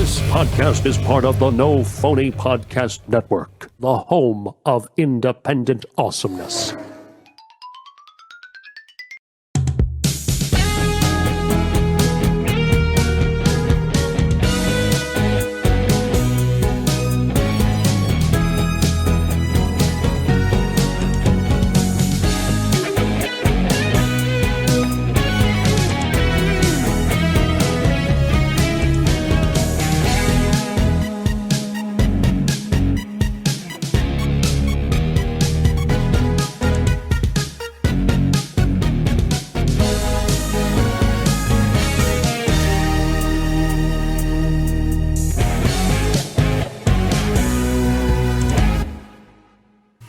This podcast is part of the No Phony Podcast Network, the home of independent awesomeness.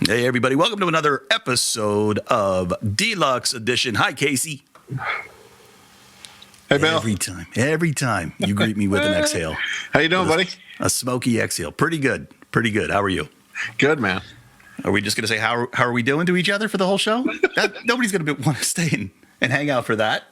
Hey, everybody. Welcome to another episode of Deluxe Edition. Hi, Casey. Hey, Bill. Every time you greet me with an exhale. How you doing, buddy? A smoky exhale. Pretty good. How are you? Good, man. Are we just going to say how are we doing to each other for the whole show? Nobody's going to want to stay and hang out for that.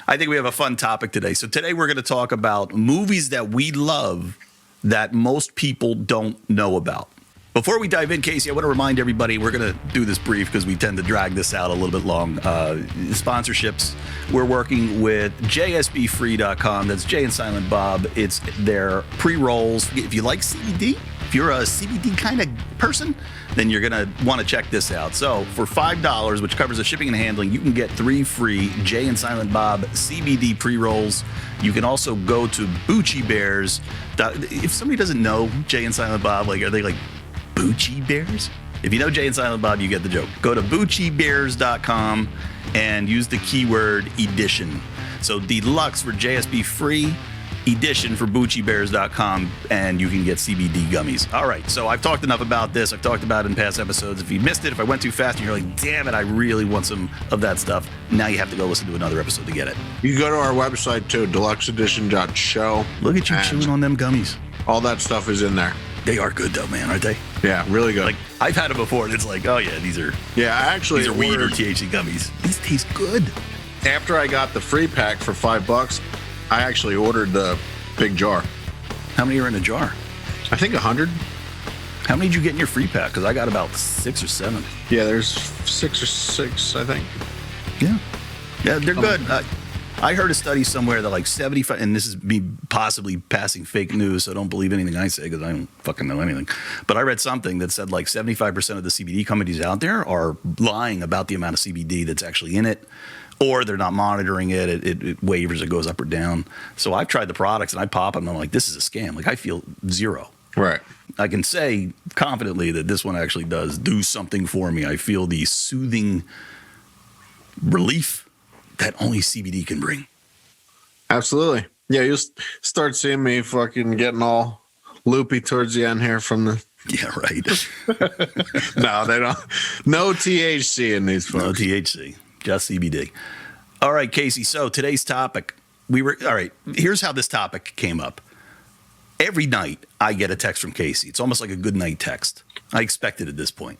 I think we have a fun topic today. So today we're going to talk about movies that we love that most people don't know about. Before we dive in, Casey, I want to remind everybody we're going to do this brief because we tend to drag this out a little bit long. Sponsorships, we're working with jsbfree.com. That's Jay and Silent Bob. It's their pre-rolls. If you like CBD, if you're a CBD kind of person, then you're going to want to check this out. So for $5, which covers the shipping and handling, you can get 3 free Jay and Silent Bob CBD pre-rolls. You can also go to Bucci Bears. If somebody doesn't know Jay and Silent Bob, are they like Bucci Bears? If you know Jay and Silent Bob, you get the joke. Go to BucciBears.com and use the keyword edition. So Deluxe for JSB free, edition for BucciBears.com, and you can get CBD gummies. All right, so I've talked enough about this. I've talked about it in past episodes. If you missed it, if I went too fast and you're like, damn it, I really want some of that stuff, now you have to go listen to another episode to get it. You can go to our website too, deluxeedition.show. Look at you chewing on them gummies. All that stuff is in there. They are good though, man, aren't they? Yeah, really good. Like, I've had them before, and it's like, oh yeah, these are weed or THC gummies. These taste good. After I got the free pack for $5, I actually ordered the big jar. How many are in a jar? I think 100. How many did you get in your free pack? Because I got about 6 or 7. Yeah, there's 6 or 6, I think. Yeah, they're good. I heard a study somewhere that like 75, and this is me possibly passing fake news, so don't believe anything I say because I don't fucking know anything. But I read something that said like 75% of the CBD companies out there are lying about the amount of CBD that's actually in it, or they're not monitoring it. It wavers, it goes up or down. So I've tried the products and I pop them and I'm like, this is a scam. Like I feel zero. Right. I can say confidently that this one actually does do something for me. I feel the soothing relief that only CBD can bring. Absolutely. Yeah, you'll start seeing me fucking getting all loopy towards the end here from the... Yeah, right. No, they don't. No THC in these folks. No THC, just CBD. All right, Casey, so today's topic, all right, here's how this topic came up. Every night I get a text from Casey. It's almost like a good night text. I expect it at this point.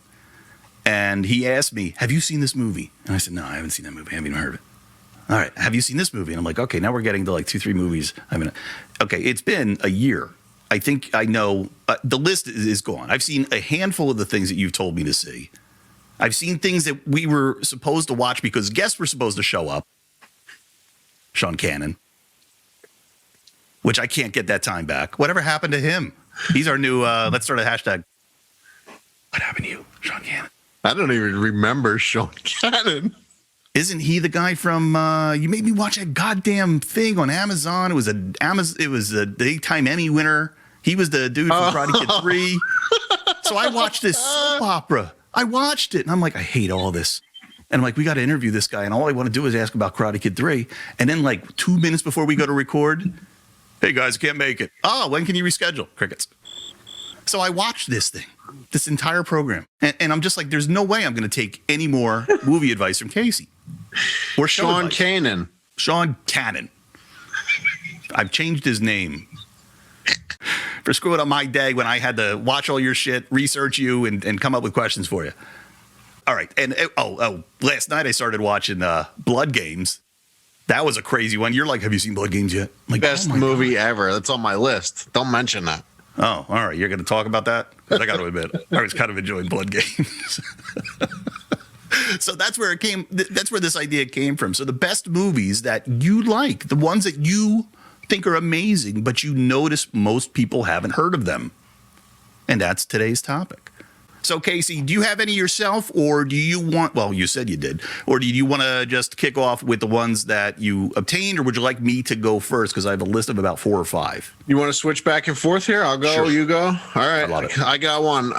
And he asked me, have you seen this movie? And I said, no, I haven't seen that movie. I haven't even heard of it. All right, have you seen this movie? And I'm like, okay, now we're getting to like 2-3 movies. Okay, it's been a year. I think I know. The list is gone. I've seen a handful of the things that you've told me to see. I've seen things that we were supposed to watch because guests were supposed to show up. Sean Cannon, which I can't get that time back. Whatever happened to him? He's our new, let's start a hashtag. What happened to you, Sean Cannon? I don't even remember Sean Cannon. Isn't he the guy from? You made me watch that goddamn thing on Amazon. It was a daytime Emmy winner. He was the dude from Karate Kid 3. So I watched this soap opera. I watched it, and I'm like, I hate all this. And I'm like, we got to interview this guy, and all I want to do is ask about Karate Kid 3. And then like 2 minutes before we go to record, hey guys, I can't make it. Oh, when can you reschedule? Crickets. So I watched this thing, this entire program, and I'm just like, there's no way I'm going to take any more movie advice from Casey. Or Sean Cannon. Sean Cannon. I've changed his name. For screwing up my day when I had to watch all your shit, research you, and come up with questions for you. All right. And last night I started watching Blood Games. That was a crazy one. You're like, have you seen Blood Games yet? I'm like, Best movie ever. That's on my list. Don't mention that. Oh, all right. You're going to talk about that? Because I got to admit, I was kind of enjoying Blood Games. So that's where it came. That's where this idea came from. So the best movies that you like, the ones that you think are amazing, but you notice most people haven't heard of them. And that's today's topic. So, Casey, do you have any yourself, or do you want, well, you said you did, or do you want to just kick off with the ones that you obtained, or would you like me to go first? Because I have a list of about 4 or 5. You want to switch back and forth here? I'll go, Sure. You go. All right. I love it. I got one.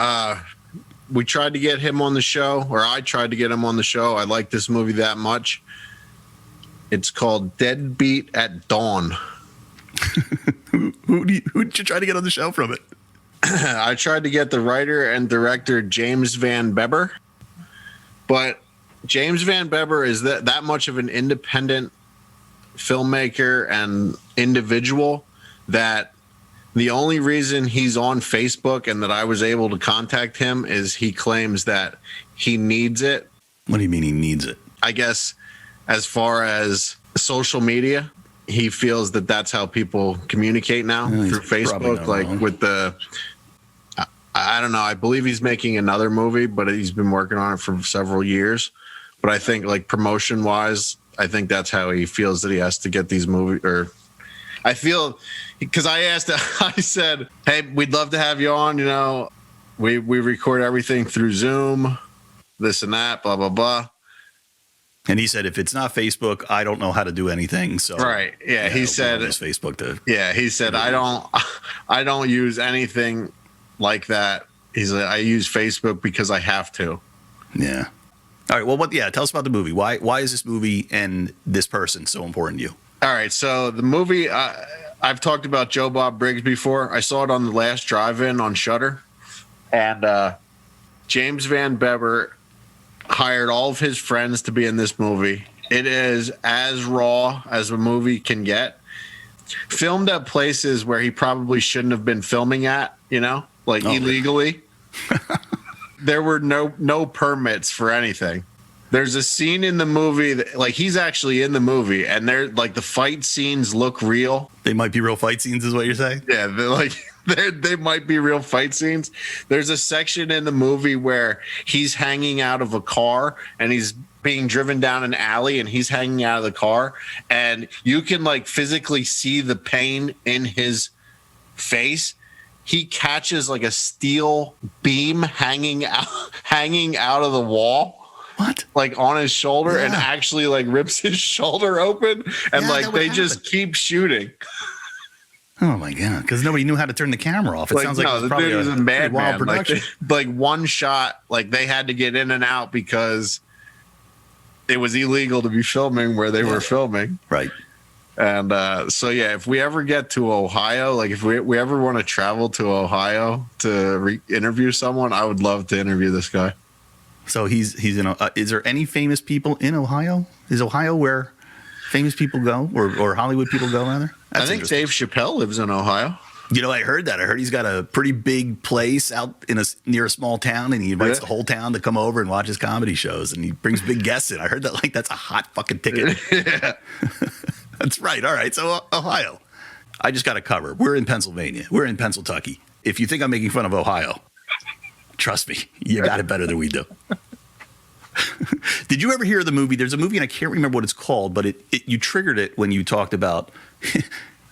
We tried to get him on the show, or I tried to get him on the show. I like this movie that much. It's called Deadbeat at Dawn. Who did you try to get on the show from it? I tried to get the writer and director James Van Beber, but James Van Beber is that much of an independent filmmaker and individual that the only reason he's on Facebook and that I was able to contact him is he claims that he needs it. What do you mean he needs it? I guess as far as social media, he feels that that's how people communicate now through Facebook, like wrong. With the, I don't know. I believe he's making another movie, but he's been working on it for several years. But I think like promotion wise, I think that's how he feels that he has to get these movies, or I feel because I asked, I said, hey, we'd love to have you on. You know, we record everything through Zoom, this and that, blah, blah, blah. And he said, if it's not Facebook, I don't know how to do anything. So right. Yeah. He said it's Facebook to. Yeah. He said, I don't use anything like that. He's like, I use Facebook because I have to. Yeah. All right. Well, tell us about the movie. Why is this movie and this person so important to you? All right. So the movie, I've talked about Joe Bob Briggs before. I saw it on the last drive-in on Shudder, and James Van Beber hired all of his friends to be in this movie. It is as raw as a movie can get. Filmed at places where he probably shouldn't have been filming at, illegally. There were no permits for anything. There's a scene in the movie that, like, he's actually in the movie, and they're like the fight scenes look real. They might be real fight scenes, is what you're saying? Yeah, they might be real fight scenes. There's a section in the movie where he's hanging out of a car and he's being driven down an alley and he's hanging out of the car, and you can like physically see the pain in his face. He catches like a steel beam hanging out of the wall. What? Like on his shoulder, and actually like rips his shoulder open, and like they just keep shooting. Oh my god! Because nobody knew how to turn the camera off. It sounds like the dude was a madman. Production. Like one shot, like they had to get in and out because it was illegal to be filming where they were filming. Right. And so if we ever get to Ohio, like if we ever want to travel to Ohio to interview someone, I would love to interview this guy. So he's in. Is there any famous people in Ohio? Is Ohio where famous people go, or Hollywood people go rather? I think Dave Chappelle lives in Ohio. I heard that. I heard he's got a pretty big place out near a small town, and he invites the whole town to come over and watch his comedy shows, and he brings big guests in. I heard that that's a hot fucking ticket. Yeah. That's right. All right. So Ohio, I just got to cover. We're in Pennsylvania. We're in Pennsylvania. If you think I'm making fun of Ohio, trust me, you got it better than we do. Did you ever hear the movie? There's a movie, and I can't remember what it's called, but you triggered it when you talked about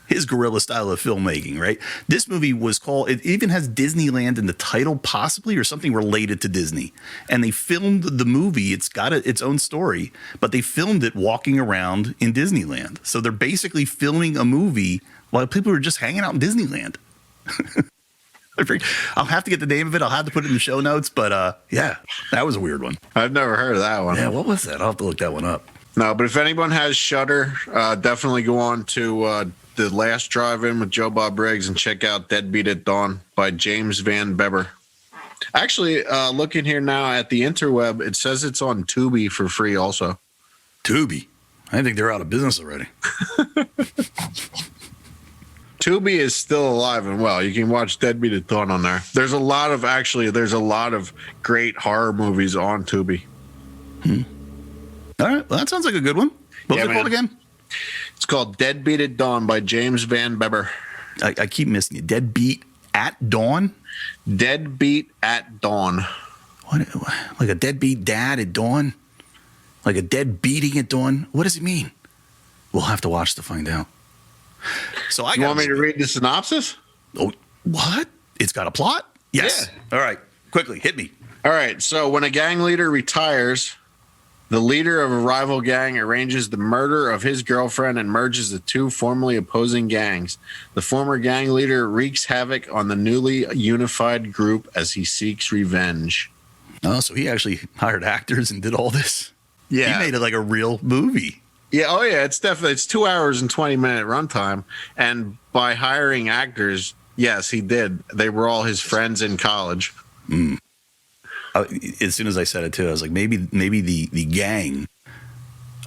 his guerrilla style of filmmaking, right? This movie was called, it even has Disneyland in the title, possibly, or something related to Disney. And they filmed the movie. It's got its own story, but they filmed it walking around in Disneyland. So they're basically filming a movie while people are just hanging out in Disneyland. I'll have to get the name of it. I'll have to put it in the show notes. But that was a weird one. I've never heard of that one. Yeah, what was that? I'll have to look that one up. No, but if anyone has Shudder, definitely go on to The Last Drive-In with Joe Bob Briggs and check out Deadbeat at Dawn by James Van Beber. Actually, looking here now at the interweb, it says it's on Tubi for free also. Tubi? I think they're out of business already. Tubi is still alive and well. You can watch Deadbeat at Dawn on there. There's a lot of great horror movies on Tubi. All right. Well, that sounds like a good one. What was it called again? It's called Deadbeat at Dawn by James Van Beber. I keep missing it. Deadbeat at Dawn? Deadbeat at Dawn. What? Like a deadbeat dad at dawn? Like a dead beating at dawn? What does it mean? We'll have to watch to find out. So You want me to read the synopsis? Oh, what? It's got a plot? Yes. Yeah. All right. Quickly, hit me. All right. So when a gang leader retires, the leader of a rival gang arranges the murder of his girlfriend and merges the two formerly opposing gangs. The former gang leader wreaks havoc on the newly unified group as he seeks revenge. Oh, so he actually hired actors and did all this? Yeah. He made it like a real movie. Yeah. Oh, yeah. It's 2 hours and 20-minute runtime. And by hiring actors, yes, he did. They were all his friends in college. As soon as I said it too, I was like, maybe the gang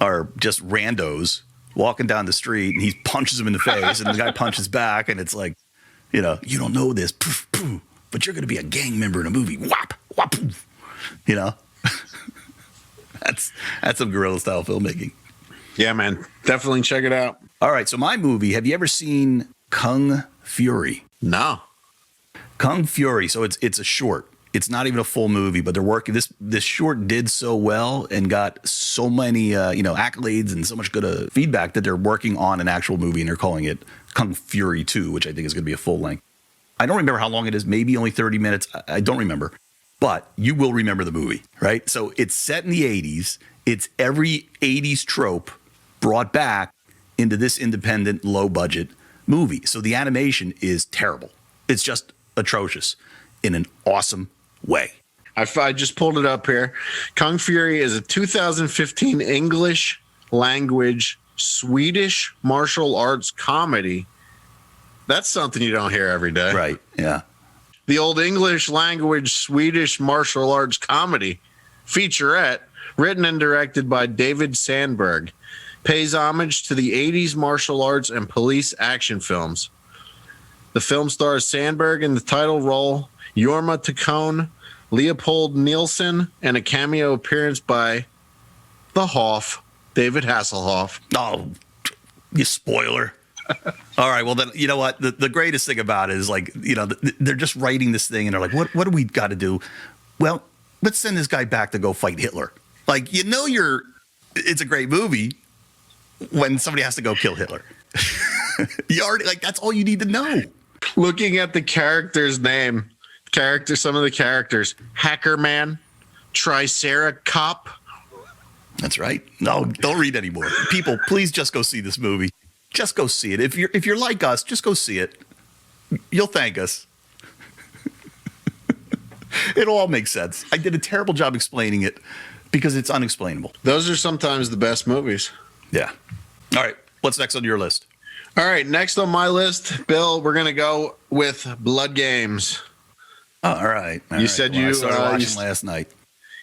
are just randos walking down the street, and he punches him in the face, and the guy punches back, and it's like, you don't know this, poof, poof, but you're going to be a gang member in a movie. Whap, whap, poof. That's some guerrilla style filmmaking. Yeah, man. Definitely check it out. All right, so my movie. Have you ever seen Kung Fury? No. Kung Fury. So it's a short. It's not even a full movie, but they're working. This short did so well and got so many accolades and so much good feedback that they're working on an actual movie, and they're calling it Kung Fury 2, which I think is going to be a full length. I don't remember how long it is. Maybe only 30 minutes. I don't remember. But you will remember the movie, right? So it's set in the 80s. It's every 80s trope brought back into this independent, low-budget movie. So the animation is terrible. It's just atrocious in an awesome way. I just pulled it up here. Kung Fury is a 2015 English language Swedish martial arts comedy. That's something you don't hear every day. Right, yeah. The old English language Swedish martial arts comedy featurette, written and directed by David Sandberg, pays homage to the 80s martial arts and police action films. The film stars Sandberg in the title role, Jorma Taccone, Leopold Nielsen, and a cameo appearance by the Hoff, David Hasselhoff. Oh, you spoiler. All right, well then, you know what? The greatest thing about it is they're just writing this thing and they're like, what do we got to do? Well, let's send this guy back to go fight Hitler. Like, it's a great movie when somebody has to go kill Hitler. You already, that's all you need to know. Looking at the character's name, some of the characters, Hacker Man, Triceracop. That's right. No, don't read anymore. People, please just go see this movie. Just go see it. If you're like us, just go see it. You'll thank us. It'll all make sense. I did a terrible job explaining it because it's unexplainable. Those are sometimes the best movies. Yeah. All right. What's next on your list? All right. Next on my list, Bill, we're going to go with Blood Games. Oh, all right. You said I started watching last night.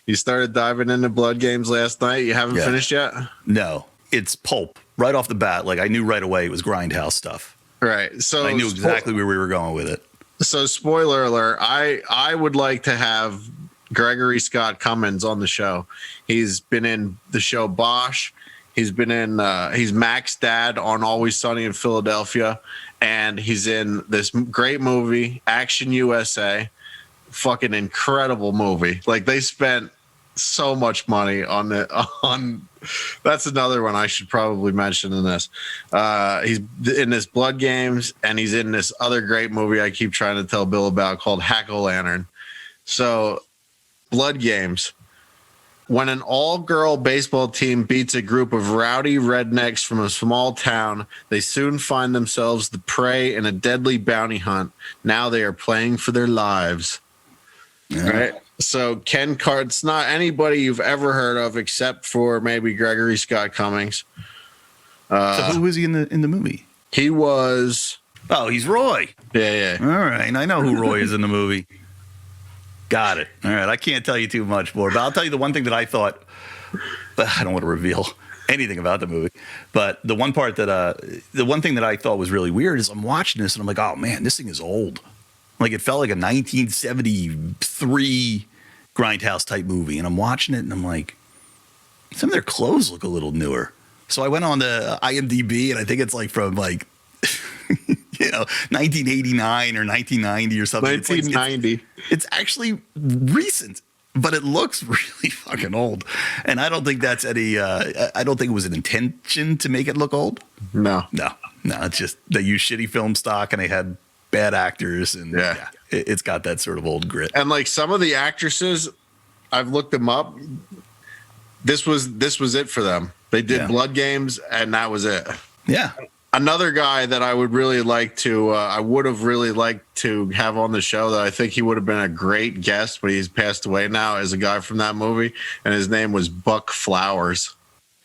You started diving into Blood Games last night. You haven't finished yet? No. It's pulp. Right off the bat, I knew right away it was Grindhouse stuff. Right. So I knew exactly where we were going with it. So spoiler alert, I would like to have Gregory Scott Cummins on the show. He's been in the show Bosch. He's been in he's Mac's dad on Always Sunny in Philadelphia, and he's in this great movie, Action USA. Fucking incredible movie. They spent so much money on that's another one I should probably mention in this. He's in this Blood Games, and he's in this other great movie I keep trying to tell Bill about called Hack-O-Lantern. So Blood Games. When an all-girl baseball team beats a group of rowdy rednecks from a small town, they soon find themselves the prey in a deadly bounty hunt. Now they are playing for their lives. Yeah. Right? So Ken Cart's not anybody you've ever heard of except for maybe Gregory Scott Cummings. So who was he in the movie? He was... Oh, he's Roy. Yeah. All right. I know who Roy is in the movie. Got it. All right. I can't tell you too much more, but I'll tell you the one thing that I thought... I don't want to reveal anything about the movie, but the one thing that I thought was really weird is I'm watching this and I'm like, oh man, this thing is old. It felt like a 1973 Grindhouse type movie. And I'm watching it and I'm like, some of their clothes look a little newer. So I went on the IMDb, and I think it's like from like 1989 or 1990 or something. 1990. It's actually recent, but it looks really fucking old. And I don't think that's any. I don't think it was an intention to make it look old. No. It's just they used shitty film stock and they had bad actors, and it's got that sort of old grit. And like some of the actresses, I've looked them up. This was it for them. They did Blood Games, and that was it. Yeah. Another guy that I would really like to, I would have really liked to have on the show that I think he would have been a great guest, but he's passed away now, is a guy from that movie, and his name was Buck Flowers.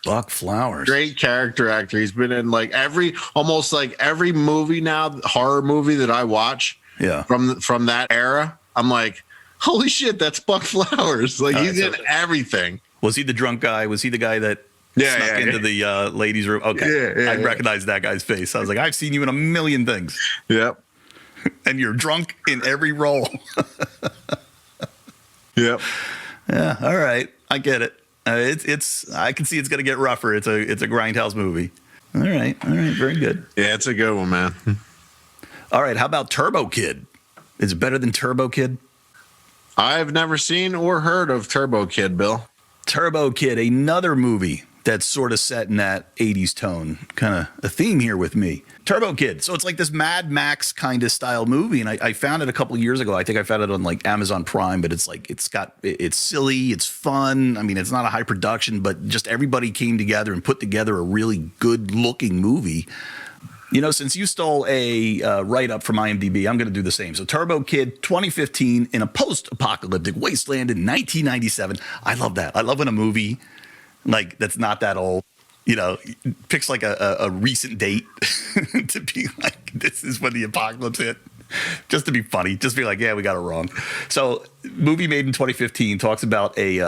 Buck Flowers. Great character actor. He's been in like almost every movie now, horror movie that I watch. Yeah. From that era, I'm like, holy shit, that's Buck Flowers. Like he's in everything. Was he the drunk guy? Was he the guy that snuck into the ladies' room? Okay. I recognized that guy's face. I was like, I've seen you in a million things. Yep. And you're drunk in every role. Yep. Yeah. All right. I get it. It's. I can see it's going to get rougher. It's a grindhouse movie. All right. Very good. Yeah, it's a good one, man. All right. How about Turbo Kid? Is it better than Turbo Kid? I've never seen or heard of Turbo Kid, Bill. Turbo Kid, another movie that's sort of set in that 80s tone, kind of a theme here with me. Turbo Kid. So it's like this Mad Max kind of style movie. And I found it a couple of years ago. I think I found it on like Amazon Prime, but it's like, it's silly. It's fun. I mean, it's not a high production, but just everybody came together and put together a really good looking movie. You know, since you stole a write-up from IMDb, I'm going to do the same. So Turbo Kid, 2015, in a post-apocalyptic wasteland in 1997. I love that. I love when a movie, like, that's not that old, you know, picks like a recent date to be like, this is when the apocalypse hit. Just to be funny. Just be like, yeah, we got it wrong. So movie made in 2015 talks about a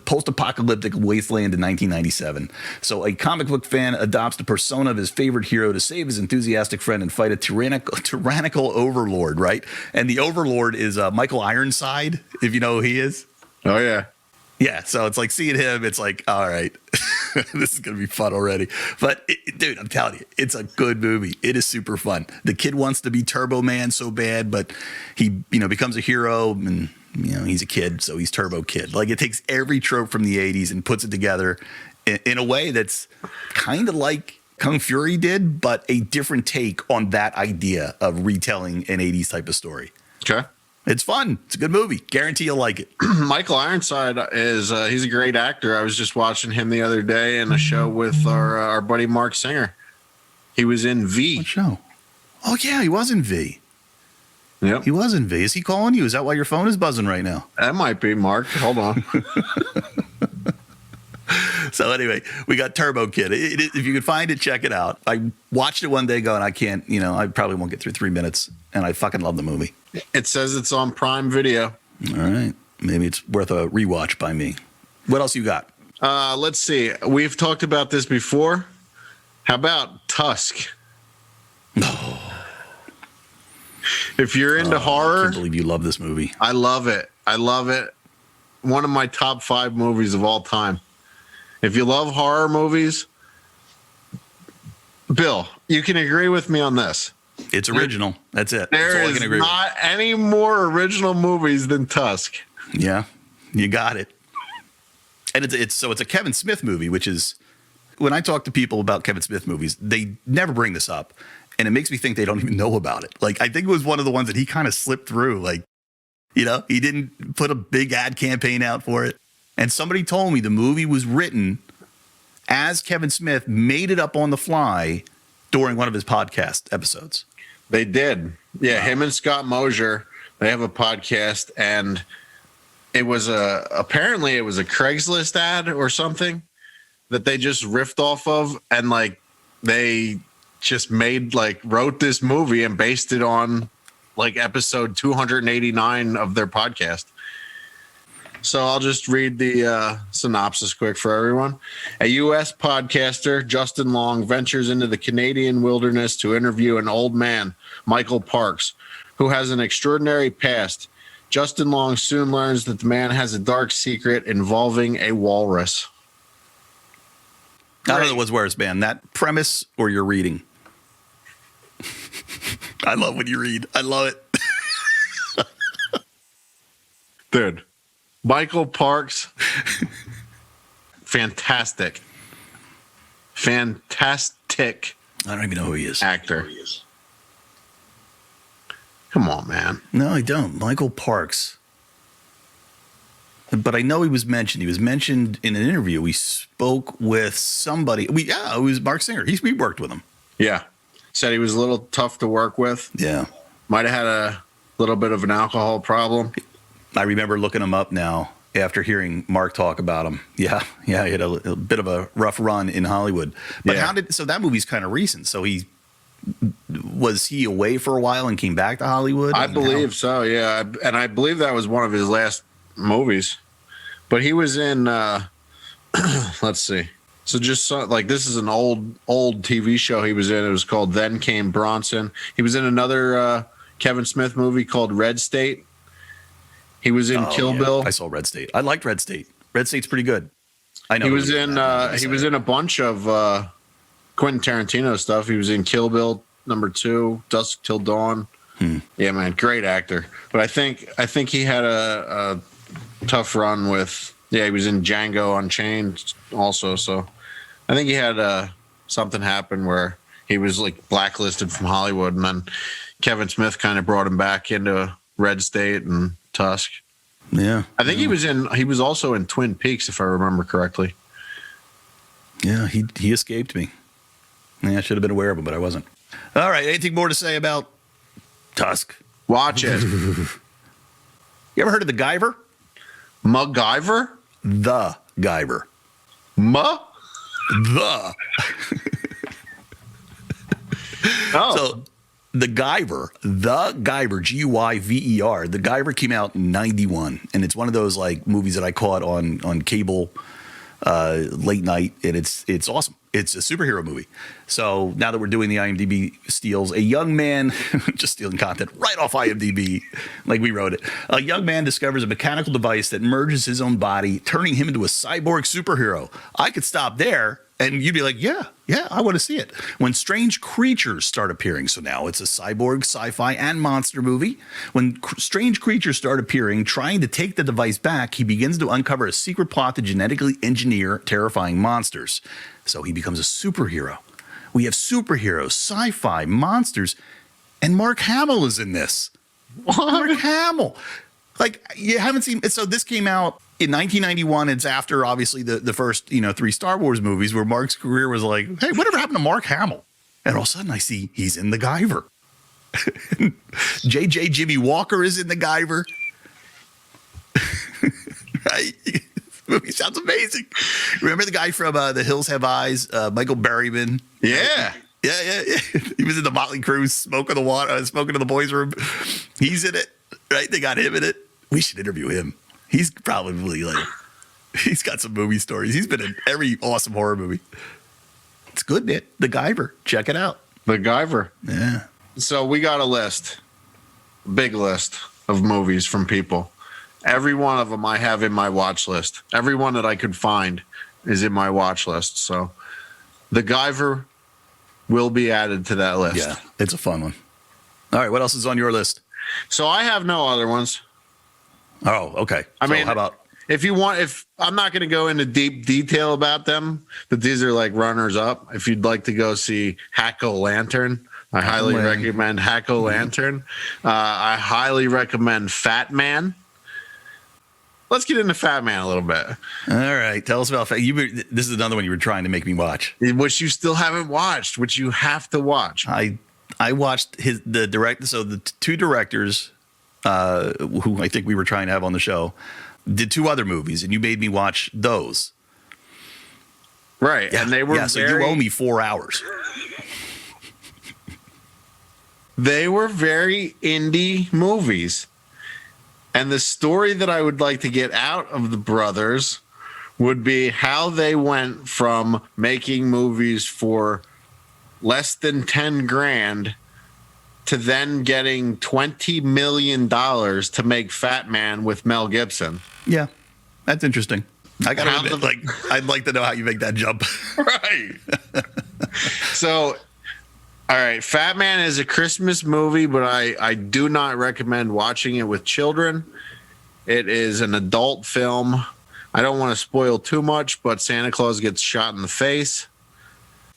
post-apocalyptic wasteland in 1997. So a comic book fan adopts the persona of his favorite hero to save his enthusiastic friend and fight a tyrannical overlord, right? And the overlord is Michael Ironside, if you know who he is. Oh, yeah. Yeah, so it's like seeing him, it's like, all right, this is going to be fun already. But, dude, I'm telling you, it's a good movie. It is super fun. The kid wants to be Turbo Man so bad, but he, becomes a hero, and, he's a kid, so he's Turbo Kid. Like, it takes every trope from the 80s and puts it together in a way that's kind of like Kung Fury did, but a different take on that idea of retelling an 80s type of story. Okay. It's fun. It's a good movie. Guarantee you'll like it. Michael Ironside is he's a great actor. I was just watching him the other day in a show with our buddy Mark Singer. He was in V. What show? Oh, yeah, he was in V. Yep. He was in V. Is he calling you? Is that why your phone is buzzing right now? That might be Mark. Hold on. So anyway, we got Turbo Kid. If you can find it, check it out. I watched it one day going, I can't, I probably won't get through 3 minutes. And I fucking love the movie. It says it's on Prime Video. All right. Maybe it's worth a rewatch by me. What else you got? Let's see. We've talked about this before. How about Tusk? Oh. If you're into horror. I can't believe you love this movie. I love it. One of my top 5 movies of all time. If you love horror movies, Bill, you can agree with me on this. It's original. That's it. There is not any more original movies than Tusk. Yeah, you got it. And it's a Kevin Smith movie, which is, when I talk to people about Kevin Smith movies, they never bring this up. And it makes me think they don't even know about it. Like, I think it was one of the ones that he kind of slipped through. Like, he didn't put a big ad campaign out for it. And somebody told me the movie was written as Kevin Smith made it up on the fly during one of his podcast episodes. They did. Yeah, wow. Him and Scott Mosier, they have a podcast, and it was apparently it was a Craigslist ad or something that they just riffed off of, and like they just wrote this movie and based it on like episode 289 of their podcast. So I'll just read the synopsis quick for everyone. A U.S. podcaster, Justin Long, ventures into the Canadian wilderness to interview an old man, Michael Parks, who has an extraordinary past. Justin Long soon learns that the man has a dark secret involving a walrus. I don't know what's worse, man. That premise or your reading. I love when you read. I love it. Dude, Michael Parks, fantastic. Fantastic I don't even know who he is. actor. Come on, man. No, I don't. Michael Parks. But I know he was mentioned. He was mentioned in an interview. We spoke with somebody. It was Mark Singer. We worked with him. Yeah. Said he was a little tough to work with. Yeah. Might have had a little bit of an alcohol problem. I remember looking him up now after hearing Mark talk about him. Yeah. He had a bit of a rough run in Hollywood. But so that movie's kind of recent. So was he away for a while and came back to Hollywood? I believe so, yeah. And I believe that was one of his last movies. But he was in, let's see. So this is an old TV show he was in. It was called Then Came Bronson. He was in another Kevin Smith movie called Red State. He was in Kill Bill. I saw Red State. I liked Red State. Red State's pretty good. I know he was in a bunch of Quentin Tarantino stuff. He was in Kill Bill #2, Dusk Till Dawn. Yeah, man, great actor. But I think he had a tough run with. Yeah, he was in Django Unchained also. So I think he had something happen where he was like blacklisted from Hollywood, and then Kevin Smith kind of brought him back into Red State and Tusk. Yeah, I think he was also in Twin Peaks, if I remember correctly. Yeah, he escaped me. Yeah, I should have been aware of him, but I wasn't. All right, anything more to say about Tusk? Watch it. You ever heard of the Guyver? MacGyver? The Guyver. The. Oh. So the Guyver, Guyver, the Guyver came out in 91, and it's one of those like movies that I caught on cable late night, and it's awesome. It's a superhero movie. So now that we're doing the IMDb steals, a young man, just stealing content right off IMDb, like we wrote it. A young man discovers a mechanical device that merges his own body, turning him into a cyborg superhero. I could stop there, and you'd be like, yeah, I want to see it. When strange creatures start appearing, so now it's a cyborg, sci-fi, and monster movie. When strange creatures start appearing, trying to take the device back, he begins to uncover a secret plot to genetically engineer terrifying monsters. So he becomes a superhero. We have superheroes, sci-fi, monsters, and Mark Hamill is in this. Mark Hamill. Like, you haven't seen it. So this came out in 1991. It's after, obviously, the first, 3 Star Wars movies where Mark's career was like, hey, whatever happened to Mark Hamill? And all of a sudden I see he's in the Guyver. J.J. Jimmy Walker is in the Guyver. Right? Movie sounds amazing. Remember the guy from The Hills Have Eyes, Michael Berryman? Yeah. Yeah. He was in the Motley Crue, smoking in the boys' room. He's in it, right? They got him in it. We should interview him. He's probably he's got some movie stories. He's been in every awesome horror movie. It's good, man. The Guyver. Check it out. The Guyver. Yeah. So we got a list, big list of movies from people. Every one of them I have in my watch list. Every one that I could find is in my watch list. So The Guyver will be added to that list. Yeah, it's a fun one. All right, what else is on your list? So I have no other ones. Oh, okay. I mean, how about if I'm not going to go into deep detail about them, but these are like runners up. If you'd like to go see Hack-O-Lantern, I highly recommend Hack-O-Lantern. I highly recommend Fat Man. Let's get into Fat Man a little bit. All right, tell us about Fat. This is another one you were trying to make me watch, which you still haven't watched, which you have to watch. I watched the director. So the 2 directors, who I think we were trying to have on the show, did 2 other movies, and you made me watch those. Right, yeah, and they were so you owe me 4 hours. They were very indie movies. And the story that I would like to get out of the brothers would be how they went from making movies for less than 10 grand to then getting $20 million to make Fat Man with Mel Gibson. Yeah, that's interesting. I gotta admit, like, I'd like to know how you make that jump. Right. So, all right, Fat Man is a Christmas movie, but I do not recommend watching it with children. It is an adult film. I don't want to spoil too much, but Santa Claus gets shot in the face.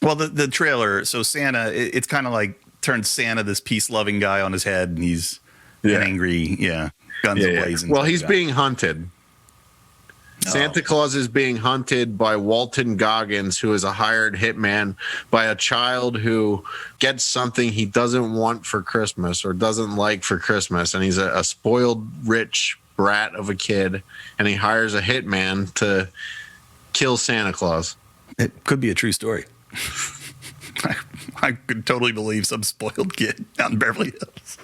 Well, the trailer, so Santa, it's kind of like turns Santa this peace-loving guy on his head, and he's an angry, guns blazing. Well, he's being hunted. Santa Claus is being hunted by Walton Goggins, who is a hired hitman by a child who gets something he doesn't want for Christmas or doesn't like for Christmas. And he's a spoiled, rich brat of a kid, and he hires a hitman to kill Santa Claus. It could be a true story. I could totally believe some spoiled kid out in Beverly Hills.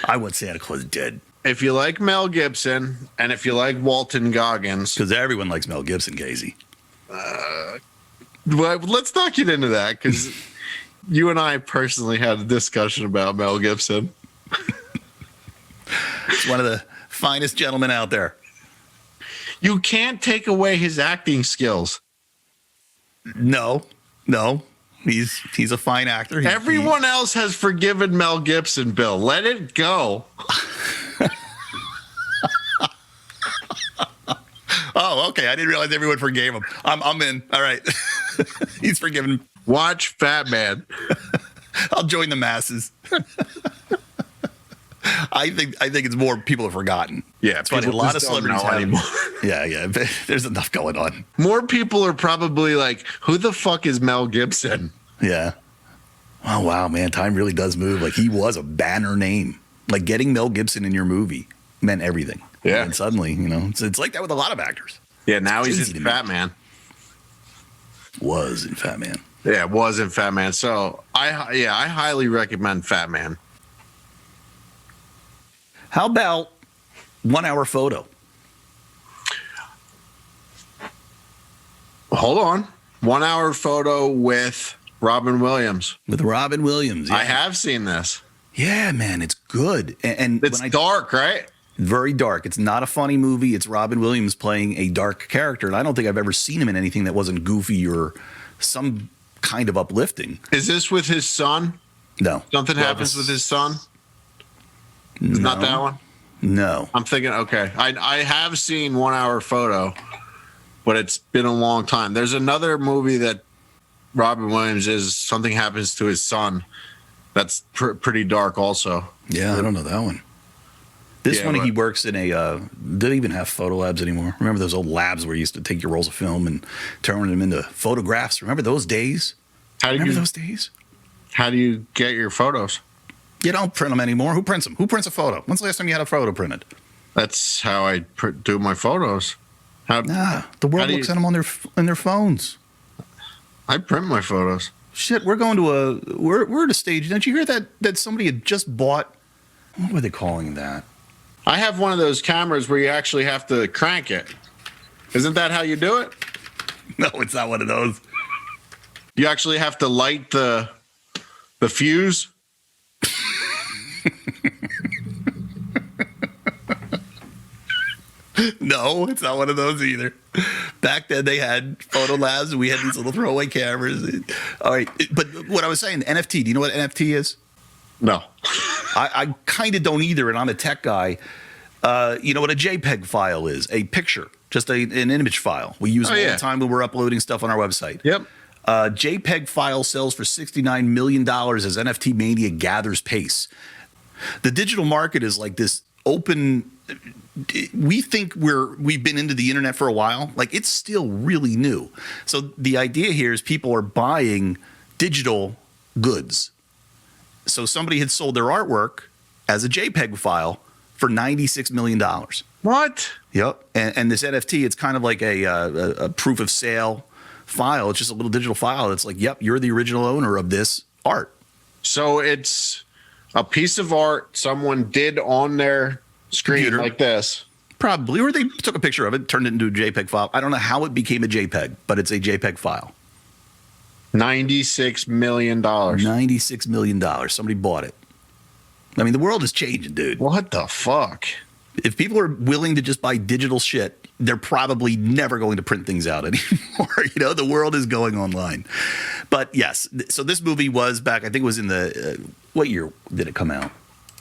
I want Santa Claus dead. If you like Mel Gibson and if you like Walton Goggins, because everyone likes Mel Gibson, Casey. Well, let's not get into that, because you and I personally had a discussion about Mel Gibson. He's one of the finest gentlemen out there. You can't take away his acting skills. No. He's a fine actor. Everyone else has forgiven Mel Gibson, Bill. Let it go. Oh, okay. I didn't realize everyone forgave him. I'm in. All right. He's forgiven. Watch Fat Man. I'll join the masses. I think it's more people have forgotten. Yeah, it's funny. A lot of celebrities have anymore. Yeah. There's enough going on. More people are probably like, "Who the fuck is Mel Gibson?" Yeah. Oh wow, man, time really does move. Like, he was a banner name. Like, getting Mel Gibson in your movie meant everything. Yeah. And suddenly, it's like that with a lot of actors. Yeah. Now he's in Fat Man. Was in Fat Man. Yeah, was in Fat Man. So I highly recommend Fat Man. How about 1 hour photo? Hold on. 1 hour photo with Robin Williams. With Robin Williams. Yeah. I have seen this. Yeah, man, it's good. And it's dark, right? Very dark. It's not a funny movie. It's Robin Williams playing a dark character. And I don't think I've ever seen him in anything that wasn't goofy or some kind of uplifting. Is this with his son? No. Something happens with his son? It's not that one? No. I'm thinking, okay. I have seen 1 hour photo, but it's been a long time. There's another movie that Robin Williams is, something happens to his son. That's pretty dark also. Yeah, I don't know that one. This one, he works in a, they even have photo labs anymore. Remember those old labs where you used to take your rolls of film and turn them into photographs? Remember those days? Remember those days? How do you get your photos? You don't print them anymore. Who prints them? Who prints a photo? When's the last time you had a photo printed? That's how I do my photos. The world looks at them on their phones. I print my photos. Shit, we're going to we're at a stage. Didn't you hear that somebody had just bought? What were they calling that? I have one of those cameras where you actually have to crank it. Isn't that how you do it? No, it's not one of those. You actually have to light the fuse. No, it's not one of those either. Back then they had photo labs and we had these little throwaway cameras. All right. But what I was saying, NFT, do you know what NFT is? No. I kind of don't either, and I'm a tech guy. You know what a JPEG file is? A picture, just an image file. We use it all the time when we're uploading stuff on our website. Yep. JPEG file sells for $69 million as NFT mania gathers pace. The digital market is like this open. We think we've been into the internet for a while. Like, it's still really new. So the idea here is people are buying digital goods. So somebody had sold their artwork as a JPEG file for $96 million. What? Yep. And this NFT, it's kind of like a proof of sale file. It's just a little digital file. It's like, yep, you're the original owner of this art. So it's a piece of art someone did on their screen computer, like this. Probably. Or they took a picture of it, turned it into a JPEG file. I don't know how it became a JPEG, but it's a JPEG file. $96 million. $96 million. Somebody bought it. I mean, the world is changing, dude. What the fuck? If people are willing to just buy digital shit, they're probably never going to print things out anymore. The world is going online. But yes, so this movie was back, I think it was in the, what year did it come out?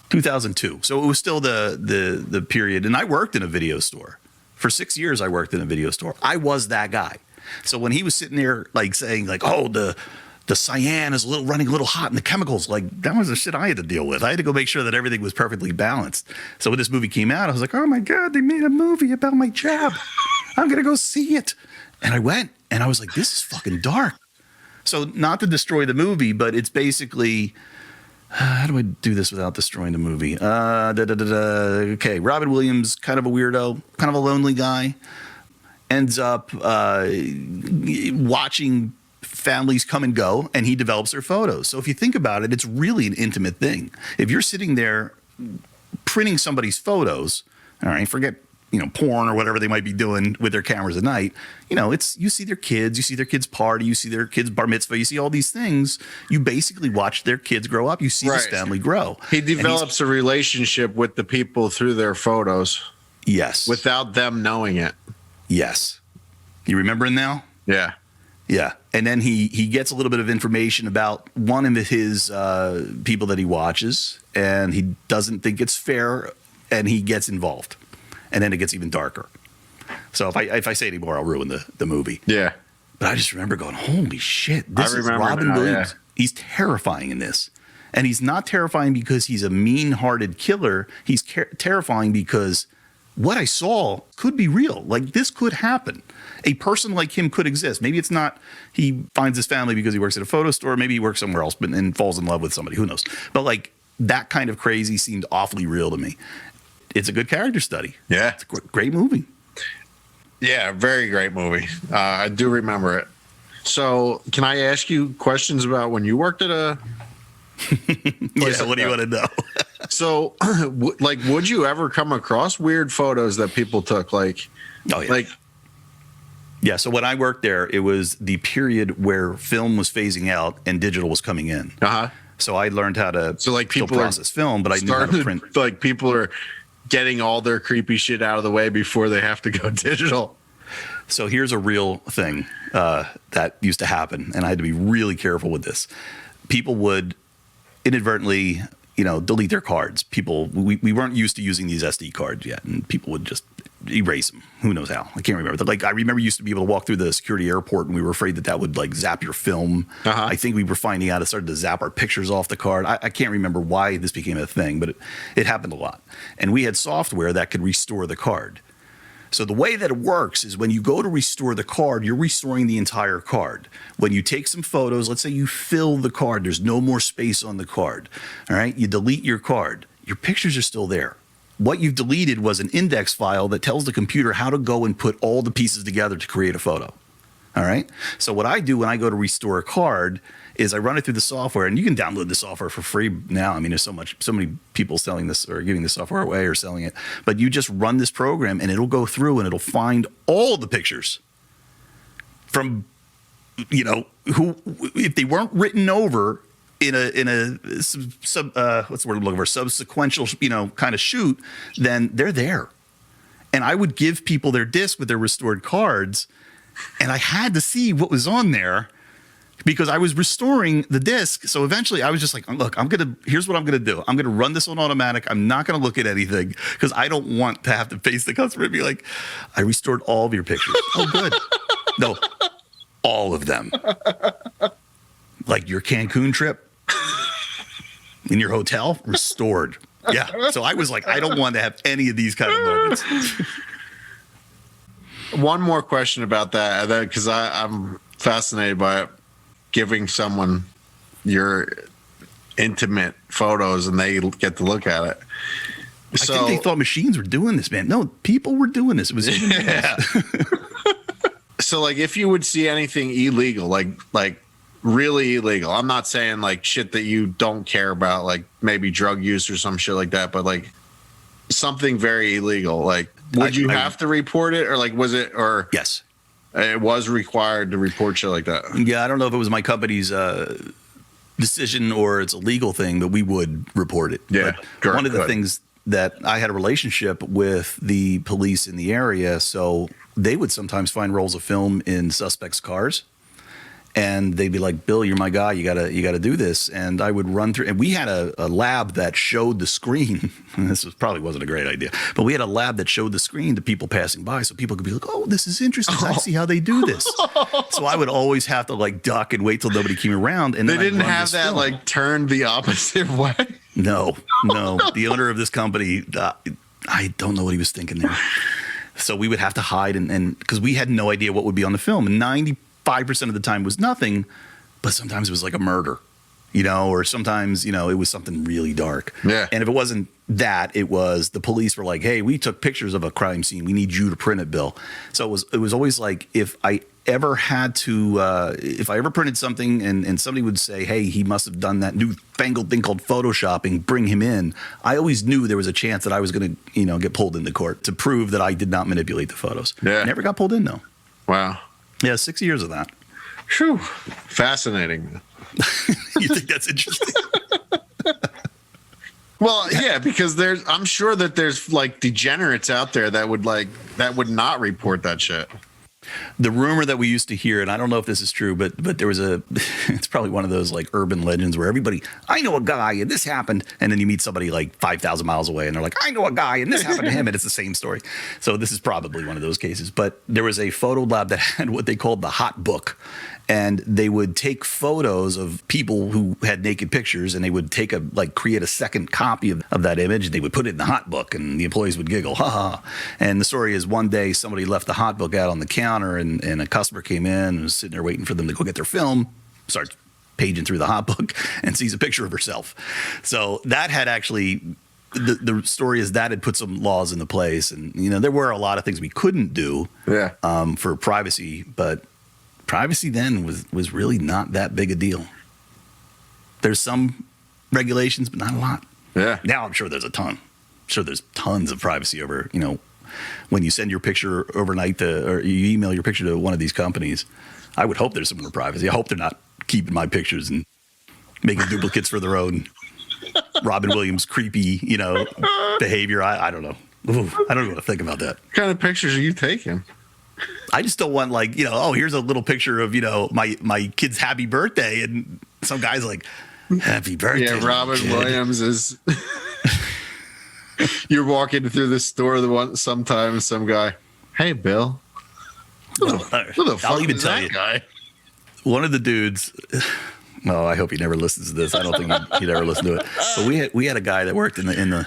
2002. So it was still the period. And I worked in a video store. For 6 years, I worked in a video store. I was that guy. So when he was sitting there like saying like, oh, the cyan is running a little hot and the chemicals, like that was the shit I had to deal with. I had to go make sure that everything was perfectly balanced. So when this movie came out, I was like, oh my God, they made a movie about my job. I'm going to go see it. And I went and I was like, this is fucking dark. So not to destroy the movie, but it's basically, how do I do this without destroying the movie? Okay, Robin Williams, kind of a weirdo, kind of a lonely guy, ends up watching families come and go, and he develops their photos. So if you think about it, it's really an intimate thing. If you're sitting there printing somebody's photos, all right, forget porn or whatever they might be doing with their cameras at night. It's you see their kids party, you see their kids bar mitzvah, you see all these things. You basically watch their kids grow up. You see this family grow. He develops a relationship with the people through their photos. Yes, without them knowing it. Yes, you remembering now? Yeah. Yeah, and then he gets a little bit of information about one of his people that he watches, and he doesn't think it's fair, and he gets involved, and then it gets even darker. So if I say any more, I'll ruin the movie. Yeah, but I just remember going, holy shit, this is Robin Williams. Yeah. He's terrifying in this, and he's not terrifying because he's a mean-hearted killer. He's terrifying because what I saw could be real. Like this could happen. A person like him could exist. Maybe it's not, he finds his family because he works at a photo store. Maybe he works somewhere else and falls in love with somebody. Who knows? But like that kind of crazy seemed awfully real to me. It's a good character study. Yeah. It's a great movie. Yeah, very great movie. I do remember it. So can I ask you questions about when you worked at a... Yeah, what do you want to know? So like, would you ever come across weird photos that people took? Like, oh, yeah. Yeah, so when I worked there, it was the period where film was phasing out and digital was coming in. Uh-huh. So I learned how to people process film, but I knew how to print. Like people are getting all their creepy shit out of the way before they have to go digital. So here's a real thing that used to happen, and I had to be really careful with this. People would inadvertently, delete their cards. We weren't used to using these SD cards yet, and people would just erase them. Who knows how? I can't remember. Like I remember you used to be able to walk through the security airport, and we were afraid that would like zap your film. Uh-huh. I think we were finding out it started to zap our pictures off the card. I can't remember why this became a thing, but it happened a lot. And we had software that could restore the card. So the way that it works is when you go to restore the card, you're restoring the entire card. When you take some photos, let's say you fill the card, there's no more space on the card. All right, you delete your card. Your pictures are still there. What you've deleted was an index file that tells the computer how to go and put all the pieces together to create a photo. All right. So what I do when I go to restore a card is I run it through the software, and you can download the software for free now. I mean, there's so many people selling this or giving this software away or selling it, but you just run this program and it'll go through and it'll find all the pictures from, who, if they weren't written over in a what's the word I'm looking for, subsequential, kind of shoot, then they're there. And I would give people their disc with their restored cards, and I had to see what was on there because I was restoring the disc. So eventually I was just like, look, here's what I'm going to do. I'm going to run this on automatic. I'm not going to look at anything because I don't want to have to face the customer and be like, I restored all of your pictures. Oh, good. No, all of them. Like your Cancun trip in your hotel, restored. Yeah. So I was like, I don't want to have any of these kind of moments. One more question about that, because I'm fascinated by it. Giving someone your intimate photos and they get to look at it. So, I think they thought machines were doing this, man. No, people were doing this. It was So like if you would see anything illegal, like really illegal, I'm not saying like shit that you don't care about, like maybe drug use or some shit like that, but like something very illegal, like would you have to report it, or like was it, or yes, it was required to report shit like that? Yeah, I don't know if it was my company's decision or it's a legal thing, but we would report it. Yeah, one of the things that I had a relationship with the police in the area, so they would sometimes find rolls of film in suspects' cars. And they'd be like, Bill, you're my guy. You gotta do this. And I would run through. And we had a lab that showed the screen. Probably wasn't a great idea, but we had a lab that showed the screen to people passing by, so people could be like, "Oh, this is interesting. I see how they do this." So I would always have to like duck and wait till nobody came around. And they then didn't have that film like turned the opposite way. No. The owner of this company, I don't know what he was thinking there. So we would have to hide, and because we had no idea what would be on the film, and 95% of the time was nothing, but sometimes it was like a murder, or sometimes, it was something really dark. Yeah. And if it wasn't that, it was the police were like, hey, we took pictures of a crime scene. We need you to print it, Bill. So it was always like, if I ever printed something and somebody would say, hey, he must have done that newfangled thing called photoshopping, bring him in. I always knew there was a chance that I was going to, get pulled into court to prove that I did not manipulate the photos. Yeah. Never got pulled in though. Wow. Yeah, 6 years of that. Whew. Fascinating. You think that's interesting? Well, yeah, because I'm sure that there's like degenerates out there that would not report that shit. The rumor that we used to hear, and I don't know if this is true, but there was it's probably one of those like urban legends where everybody, I know a guy and this happened. And then you meet somebody like 5,000 miles away and they're like, I know a guy and this happened to him. And it's the same story. So this is probably one of those cases. But there was a photo lab that had what they called the hot book. And they would take photos of people who had naked pictures, and they would create a second copy of that image, and they would put it in the hot book, and the employees would giggle, ha ha. And the story is one day somebody left the hot book out on the counter, and a customer came in and was sitting there waiting for them to go get their film, starts paging through the hot book, and sees a picture of herself. So that had actually, the story is that had put some laws into place, and there were a lot of things we couldn't do for privacy, but privacy then was really not that big a deal. There's some regulations, but not a lot. Yeah. Now I'm sure there's a ton. I'm sure there's tons of privacy over, when you send your picture overnight or you email your picture to one of these companies. I would hope there's some more privacy. I hope they're not keeping my pictures and making duplicates for their own Robin Williams creepy, behavior. I don't know. Ooh, I don't know what to think about that. What kind of pictures are you taking? I just don't want here's a little picture of, my kid's happy birthday. And some guy's like, happy birthday. Yeah, Robin Williams is. You're walking through the store sometimes, some guy, hey, Bill. Who the fuck I'll even is tell that you, guy? One of the dudes, well, I hope he never listens to this. I don't think he'd ever listen to it. But we had a guy that worked in the.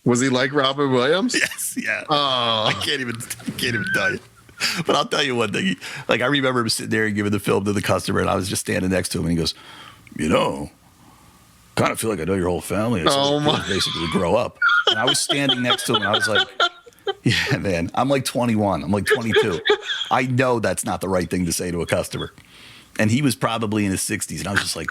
Was he like Robin Williams? Yes, yeah. Oh. I can't even tell you. But I'll tell you one thing. I remember him sitting there and giving the film to the customer, and I was just standing next to him, and he goes, kind of feel like I know your whole family. And so basically grow up. And I was standing next to him, and I was like, yeah, man, I'm like 21. I'm like 22. I know that's not the right thing to say to a customer. And he was probably in his 60s, and I was just like,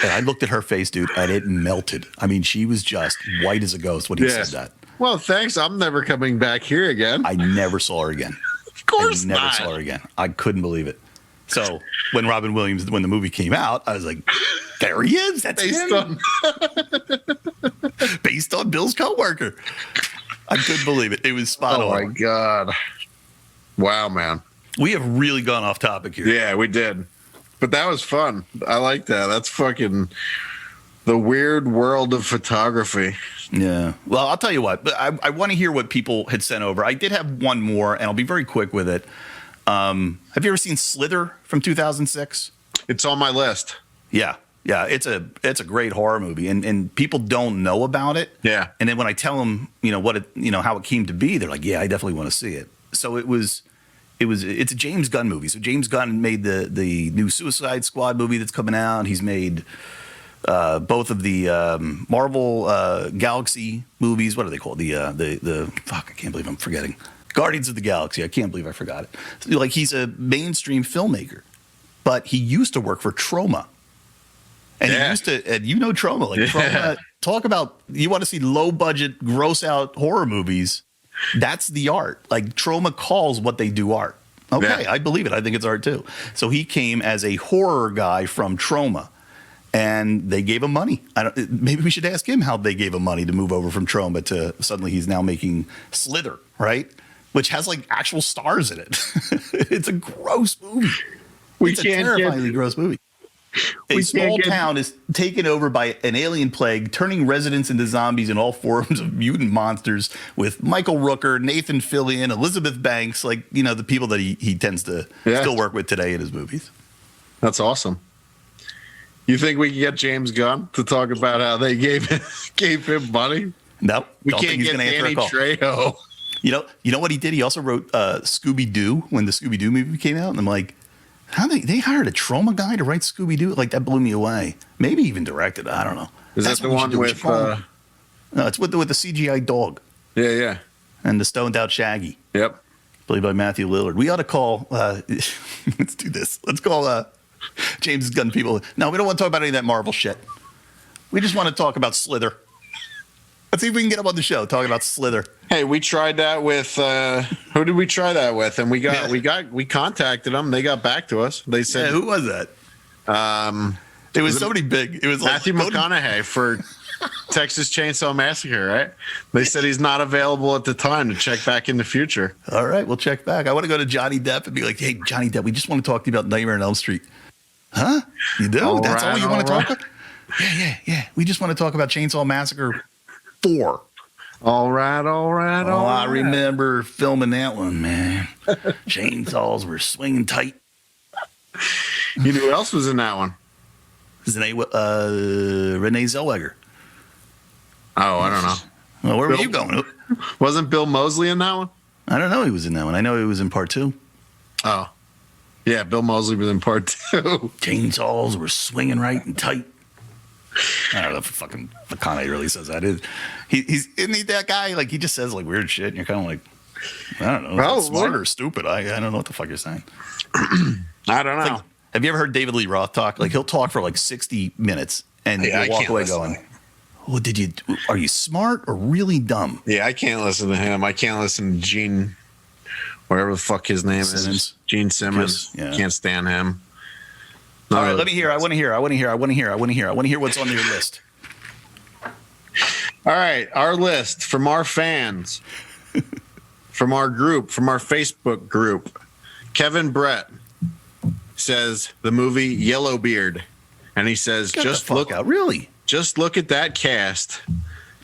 and I looked at her face, dude, and it melted. I mean, she was just white as a ghost when he said that. Well, thanks. I'm never coming back here again. I never saw her again. Of course not. Never saw her again. I couldn't believe it. So when the movie came out, I was like, there he is. That's him. Based on Bill's coworker. I couldn't believe it. It was spot on. Oh, my God. Wow, man. We have really gone off topic here. Yeah, we did. But that was fun. I like that. That's fucking the weird world of photography. Yeah. Well, I'll tell you what. But I want to hear what people had sent over. I did have one more, and I'll be very quick with it. Have you ever seen Slither from 2006? It's on my list. Yeah. Yeah, it's a great horror movie, and people don't know about it. Yeah. And then when I tell them, how it came to be, they're like, yeah, I definitely want to see it. So it's a James Gunn movie. So James Gunn made the new Suicide Squad movie that's coming out. He's made both of the Marvel Galaxy movies. What are they called? The fuck, I can't believe I'm forgetting. Guardians of the Galaxy. I can't believe I forgot it. So, he's a mainstream filmmaker, but he used to work for Troma. And he used to, and Troma, Troma, talk about, you want to see low budget, gross out horror movies. That's the art. Troma calls what they do art. Okay, I believe it. I think it's art too. So he came as a horror guy from Troma. and they gave him money. Maybe we should ask him how they gave him money to move over from Troma to suddenly he's now making Slither, right? Which has like actual stars in it. It's a gross movie. It's a terrifyingly gross movie. A small town is taken over by an alien plague, turning residents into zombies and all forms of mutant monsters with Michael Rooker, Nathan Fillion, Elizabeth Banks, like, you know, the people that he tends to still work with today in his movies. That's awesome. You think we can get James Gunn to talk about how they gave him money? No, we can't get Danny Trejo. You know what he did? He also wrote Scooby-Doo when the Scooby-Doo movie came out, and I'm like, how they hired a Troma guy to write Scooby-Doo? Like, that blew me away. Maybe even directed it. I don't know. Is that the one with? No, it's with the CGI dog. Yeah. And the stoned out Shaggy. Yep. Played by Matthew Lillard. We ought to call. Let's do this. Let's call James Gunn people. No, we don't want to talk about any of that Marvel shit. We just want to talk about Slither. Let's see if we can get him on the show talking about Slither. Hey, we tried that with who did we try that with? And we contacted them. They got back to us. They said, who was that? It was somebody big. It was Matthew McConaughey for Texas Chainsaw Massacre, right? They said he's not available at the time to check back in the future. All right, we'll check back. I want to go to Johnny Depp and be like, hey, Johnny Depp, we just want to talk to you about Nightmare on Elm Street. Huh? You do? That's all you want to talk about? Yeah. We just want to talk about Chainsaw Massacre 4. All right. I remember filming that one, man. Chainsaws were swinging tight. You know who else was in that one? His name Renee Zellweger. Oh, I don't know. Well, where were you going? Wasn't Bill Moseley in that one? I don't know. He was in that one. I know he was in part 2. Oh, yeah. Bill Moseley was in part 2. Chainsaws were swinging right and tight. I don't know if fucking McConaughey really says that. Isn't he that guy? Like, he just says like weird shit, and you're kind of like, I don't know, well, smart or stupid. I don't know what the fuck you're saying. I don't know. Like, have you ever heard David Lee Roth talk? Like, he'll talk for like 60 minutes, and he'll walk away going, "Well, are you smart or really dumb?" Yeah, I can't listen to him. I can't listen to Gene, whatever the fuck his name is. Gene Simmons. Can't stand him. All right, let me hear. I want to hear what's on your list. All right, our list from our fans, from our group, from our Facebook group. Kevin Brett says the movie Yellowbeard, and he says, just look at that cast.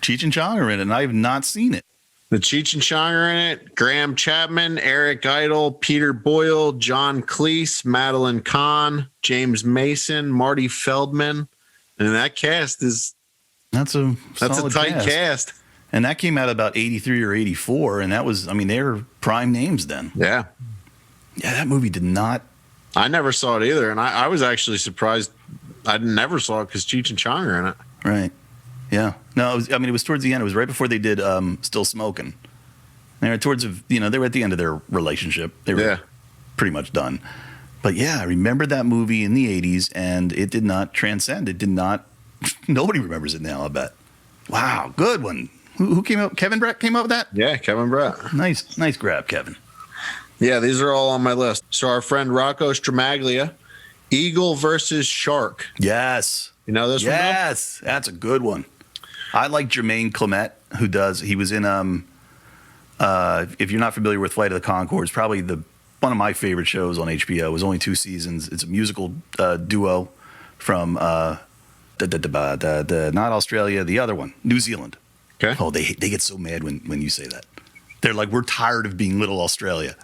Cheech and Chong are in it, and I have not seen it. The Cheech and Chong are in it. Graham Chapman, Eric Idle, Peter Boyle, John Cleese, Madeline Kahn, James Mason, Marty Feldman, and that cast is that's a tight cast. And that came out about 83 or 84, and that was, I mean, they were prime names then. Yeah, that movie did not. I never saw it either, and I was actually surprised. I never saw it because Cheech and Chong are in it. Right. Yeah. No, it was towards the end. It was right before they did Still Smoking. They were they were at the end of their relationship. They were pretty much done. But yeah, I remember that movie in the 80s, and it did not transcend. It did not. Nobody remembers it now, I bet. Wow, good one. Who came up? Kevin Brett came up with that? Yeah, Kevin Brett. Nice grab, Kevin. Yeah, these are all on my list. So our friend Rocco Stramaglia, Eagle versus Shark. Yes. You know this one? Yes, that's a good one. I like Jermaine Clement, he was in, if you're not familiar with Flight of the Conchords, probably one of my favorite shows on HBO. It was only 2 seasons. It's a musical duo from not Australia, the other one, New Zealand. Okay. Oh, they get so mad when you say that. They're like, we're tired of being little Australia.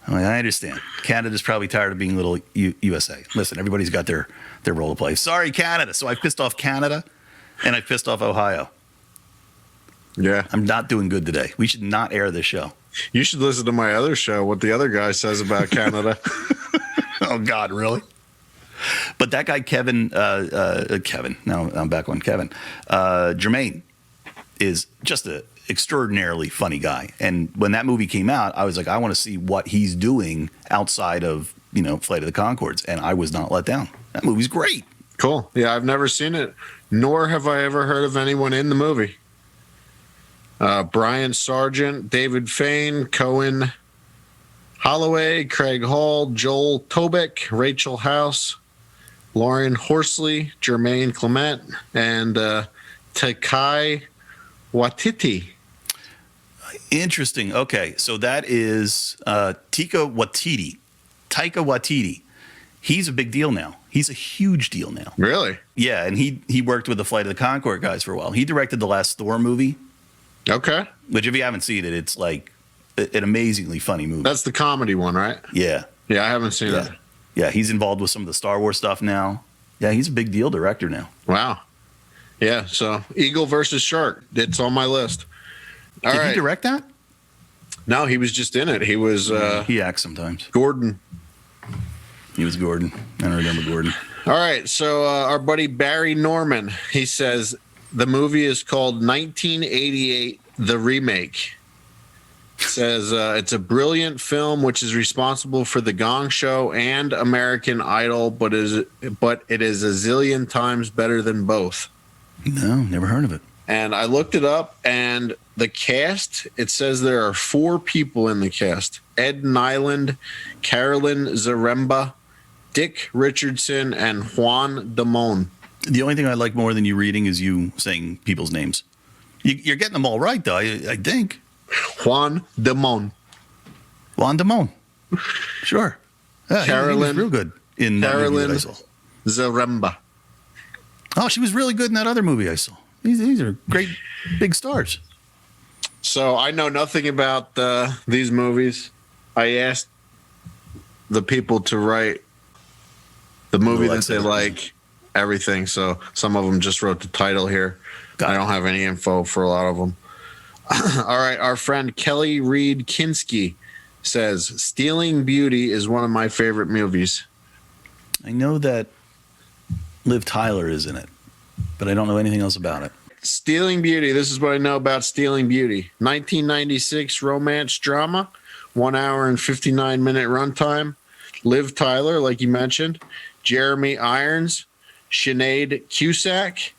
I'm like, I understand. Canada's probably tired of being little USA. Listen, everybody's got their role to play. Sorry, Canada. So I pissed off Canada. And I pissed off Ohio. Yeah. I'm not doing good today. We should not air this show. You should listen to my other show, what the other guy says about Canada. Oh, God, really? But that guy, Kevin, now I'm back on Kevin. Jermaine is just an extraordinarily funny guy. And when that movie came out, I was like, I want to see what he's doing outside of, Flight of the Conchords. And I was not let down. That movie's great. Cool. Yeah, I've never seen it, nor have I ever heard of anyone in the movie. Brian Sargent, David Fain, Cohen Holloway, Craig Hall, Joel Tobick, Rachel House, Lauren Horsley, Jermaine Clement, and Takai Waititi. Interesting. Okay, so that is Taika Waititi. He's a big deal now. He's a huge deal now. Really? Yeah, and he worked with the Flight of the Conchord guys for a while. He directed the last Thor movie. Okay. Which, if you haven't seen it, it's like an amazingly funny movie. That's the comedy one, right? Yeah. Yeah, I haven't seen it. Yeah, he's involved with some of the Star Wars stuff now. Yeah, he's a big deal director now. Wow. Yeah, so Eagle versus Shark. It's on my list. Did he direct that? No, he was just in it. He was he acts sometimes. Gordon. He was Gordon. I don't remember Gordon. All right, so our buddy Barry Norman, he says the movie is called 1988, The Remake. Says it's a brilliant film which is responsible for The Gong Show and American Idol, but it is a zillion times better than both. No, never heard of it. And I looked it up, and the cast, it says there are 4 people in the cast: Ed Nyland, Carolyn Zaremba, Dick Richardson, and Juan Damon. The only thing I like more than you reading is you saying people's names. You're getting them all right, though, I think. Juan Damon. Juan Damon. Sure. Yeah, Carolyn, he was real good in that movie that I saw. Zaremba. Oh, she was really good in that other movie I saw. These are great big stars. So I know nothing about these movies. I asked the people to write the movie that they like, everything. So some of them just wrote the title here. I don't have any info for a lot of them. All right, our friend Kelly Reed Kinsky says Stealing Beauty is one of my favorite movies. I know that Liv Tyler is in it, but I don't know anything else about it. Stealing Beauty. This is what I know about Stealing Beauty. 1996 romance drama, 1 hour and 59-minute runtime. Liv Tyler, like you mentioned, Jeremy Irons, Sinead Cusack.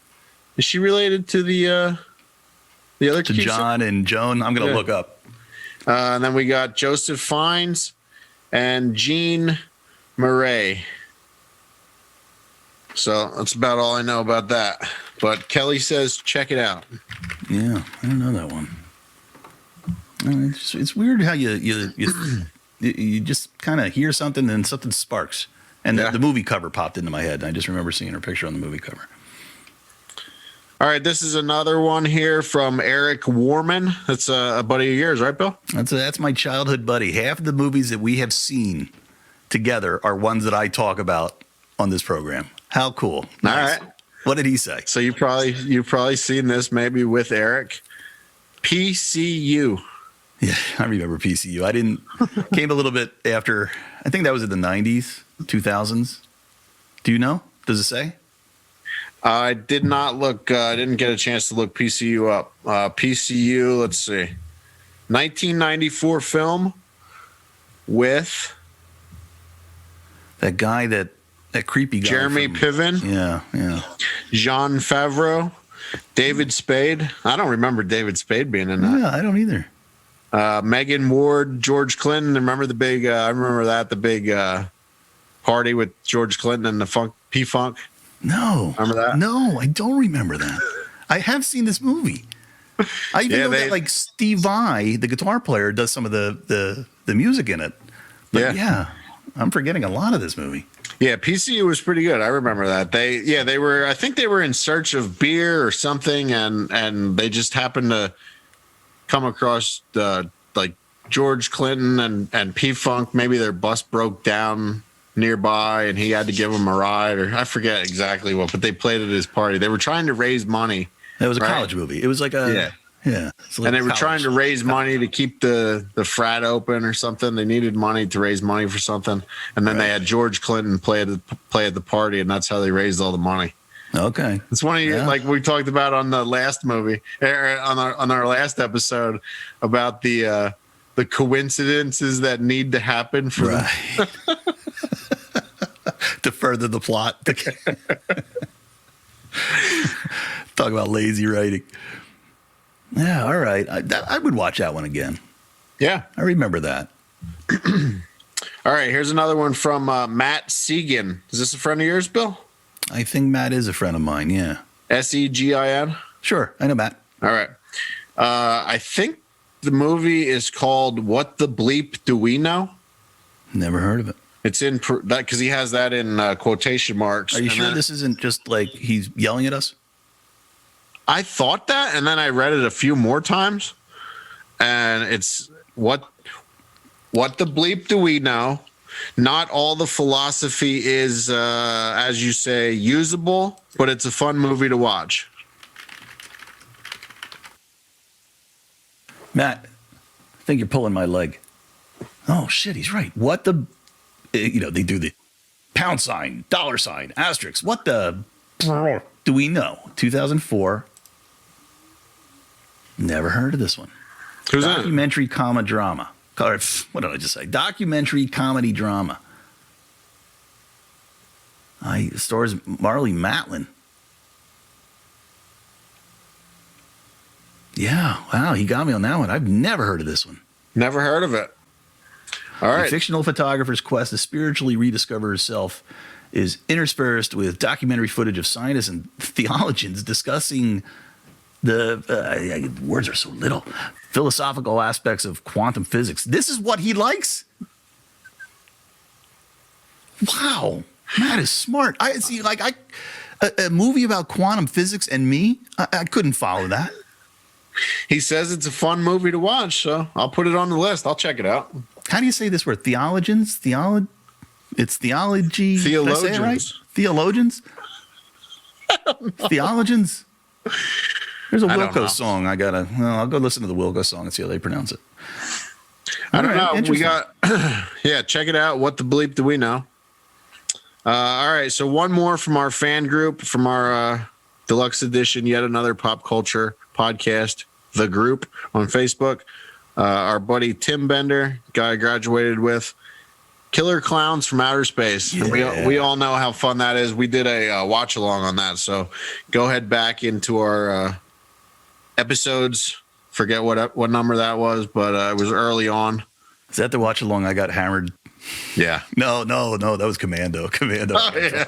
Is she related to the other to Cusack? John and Joan? I'm going to look up. And then we got Joseph Fiennes and Jean Murray. So that's about all I know about that. But Kelly says check it out. Yeah, I don't know that one. It's weird how you just kind of hear something and something sparks. And the movie cover popped into my head. And I just remember seeing her picture on the movie cover. All right, this is another one here from Eric Warman. That's a buddy of yours, right, Bill? That's my childhood buddy. Half of the movies that we have seen together are ones that I talk about on this program. How cool! Nice. All right. What did he say? So you've probably seen this maybe with Eric. PCU. Yeah, I remember PCU. I didn't. Came a little bit after. I think that was in the 90s, 2000s. Do you know? Does it say? I did not look. I didn't get a chance to look PCU up. PCU. Let's see. 1994 film with that guy that creepy guy. Jeremy Piven. Yeah. Jean Favreau. David Spade. I don't remember David Spade being in that. Yeah, I don't either. Megan Ward, George Clinton. Remember the big? I remember that the big party with George Clinton and the P-Funk. No, remember that? No, I don't remember that. I have seen this movie. I even know that like Steve Vai, the guitar player, does some of the music in it. But yeah, I'm forgetting a lot of this movie. Yeah, PCU was pretty good. I remember that. They were. I think they were in search of beer or something, and they just happened to come across like George Clinton and P-Funk. Maybe their bus broke down nearby, and he had to give them a ride, or I forget exactly what. But they played at his party. They were trying to raise money. It was a college movie. It was like a yeah. And they were trying to raise money to keep the frat open or something. They needed money to raise money for something, and then they had George Clinton play at the party, and that's how they raised all the money. Okay, it's one of you like we talked about on the last movie, on our last episode about the coincidences that need to happen for to further the plot. Talk about lazy writing. Yeah, all right. I would watch that one again. Yeah, I remember that. All right, here's another one from Matt Segan. Is this a friend of yours, Bill? I think Matt is a friend of mine. Yeah. Segin? Sure. I know Matt. All right. I think the movie is called What the Bleep Do We Know? Never heard of it. It's in that because he has that in quotation marks. Are you sure this isn't just like he's yelling at us? I thought that, and then I read it a few more times, and it's what the bleep do we know? Not all the philosophy is, as you say, usable, but it's a fun movie to watch. Matt, I think you're pulling my leg. Oh, shit, he's right. What the, they do the $, $, asterisk. What the do we know? 2004. Never heard of this one. Who's that? Documentary comedy drama. Or, what did I just say? Documentary comedy drama. Stars Marlee Matlin. Yeah, wow, he got me on that one. I've never heard of this one. Never heard of it. All right. The fictional photographer's quest to spiritually rediscover herself is interspersed with documentary footage of scientists and theologians discussing the words are so little philosophical aspects of quantum physics. This is what he likes. Wow, Matt is smart. I see, like a movie about quantum physics and me. I couldn't follow that. He says it's a fun movie to watch, so I'll put it on the list. I'll check it out. How do you say this word? Theologians? It's theology. Theologians. Did I say it right? Theologians? Theologians? There's a Wilco song. I'll go listen to the Wilco song and see how they pronounce it. I don't know. We got, yeah, check it out. What the bleep do we know? All right. So one more from our fan group, from our deluxe edition, yet another pop culture podcast, The Group on Facebook. Our buddy Tim Bender, guy I graduated with, Killer Clowns from Outer Space. Yeah. We all know how fun that is. We did a watch along on that. So go head back into our episodes. Forget what number that was, but it was early on. Is that the watch along I got hammered? Yeah. No, that was Commando. Oh, yeah.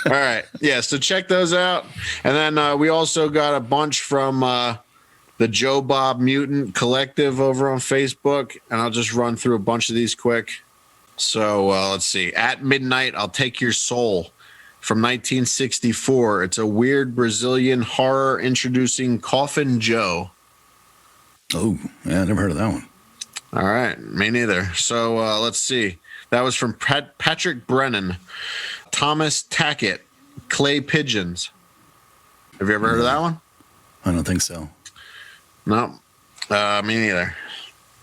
All right. Yeah, so check those out. And then we also got a bunch from the Joe Bob Mutant Collective over on Facebook. And I'll just run through a bunch of these quick. So let's see. At Midnight, I'll Take Your Soul from 1964. It's a weird Brazilian horror introducing Coffin Joe. Oh, yeah, I never heard of that one. All right. Me neither. So let's see. That was from Patrick Brennan. Thomas Tackett, Clay Pigeons. Have you ever heard of that one? I don't think so. No, me neither.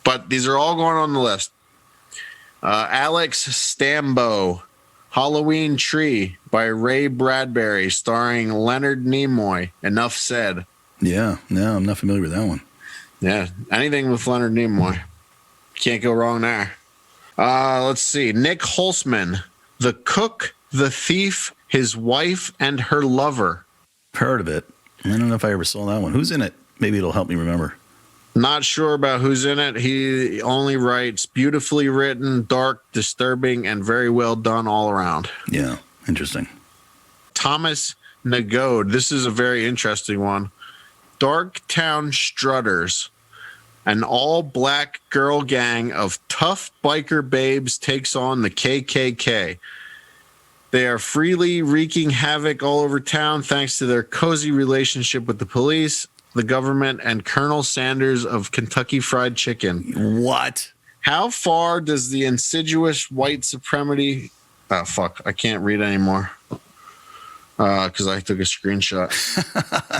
But these are all going on the list. Alex Stambo, Halloween Tree by Ray Bradbury, starring Leonard Nimoy. Enough said. Yeah, no, I'm not familiar with that one. Yeah, anything with Leonard Nimoy. Can't go wrong there. Let's see. Nick Holzman, The Cook, The Thief, His Wife, and Her Lover. Heard of it. I don't know if I ever saw that one. Who's in it? Maybe it'll help me remember. Not sure about who's in it. He only writes beautifully written, dark, disturbing, and very well done all around. Yeah, interesting. Thomas Nagode. This is a very interesting one. Darktown Strutters. An all-black girl gang of tough biker babes takes on the KKK. They are freely wreaking havoc all over town thanks to their cozy relationship with the police, the government, and Colonel Sanders of Kentucky Fried Chicken. What? How far does the insidious white supremacy... Oh, fuck. I can't read anymore because I took a screenshot.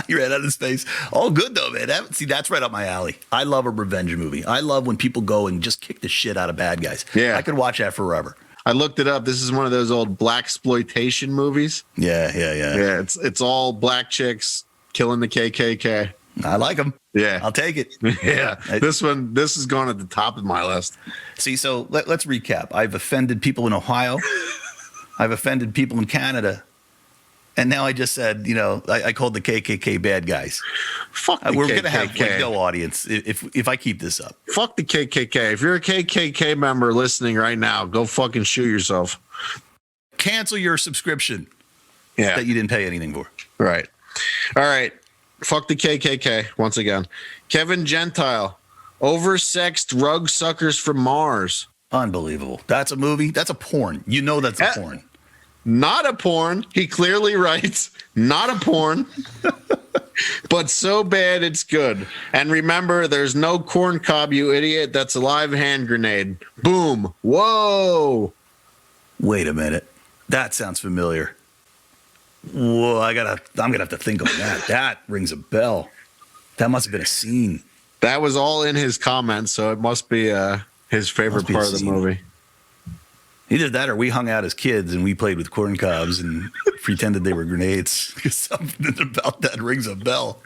You ran out of space. All good, though, man. See, that's right up my alley. I love a revenge movie. I love when people go and just kick the shit out of bad guys. Yeah. I could watch that forever. I looked it up. This is one of those old blaxploitation movies. Yeah. Yeah, it's all black chicks killing the KKK. I like them. Yeah. I'll take it. Yeah. This is going at the top of my list. See, so let's recap. I've offended people in Ohio. I've offended people in Canada. And now I just said, I called the KKK bad guys. Fuck the We're KKK. going to have like no audience if I keep this up. Fuck the KKK. If you're a KKK member listening right now, go fucking shoot yourself. Cancel your subscription Yeah. that you didn't pay anything for. Right. All right. Fuck the KKK once again. Kevin Gentile. Oversexed rug suckers from Mars. Unbelievable. That's a movie. That's a porn. You know that's a porn. Not a porn. He clearly writes, not a porn. But so bad it's good. And remember, there's no corn cob, you idiot. That's a live hand grenade. Boom. Whoa. Wait a minute. That sounds familiar. Whoa, I'm gonna have to think of that. That rings a bell. That must have been a scene. That was all in his comments, so it must be his favorite part of the movie. Either that or we hung out as kids and we played with corn cobs and pretended they were grenades. Something about that rings a bell.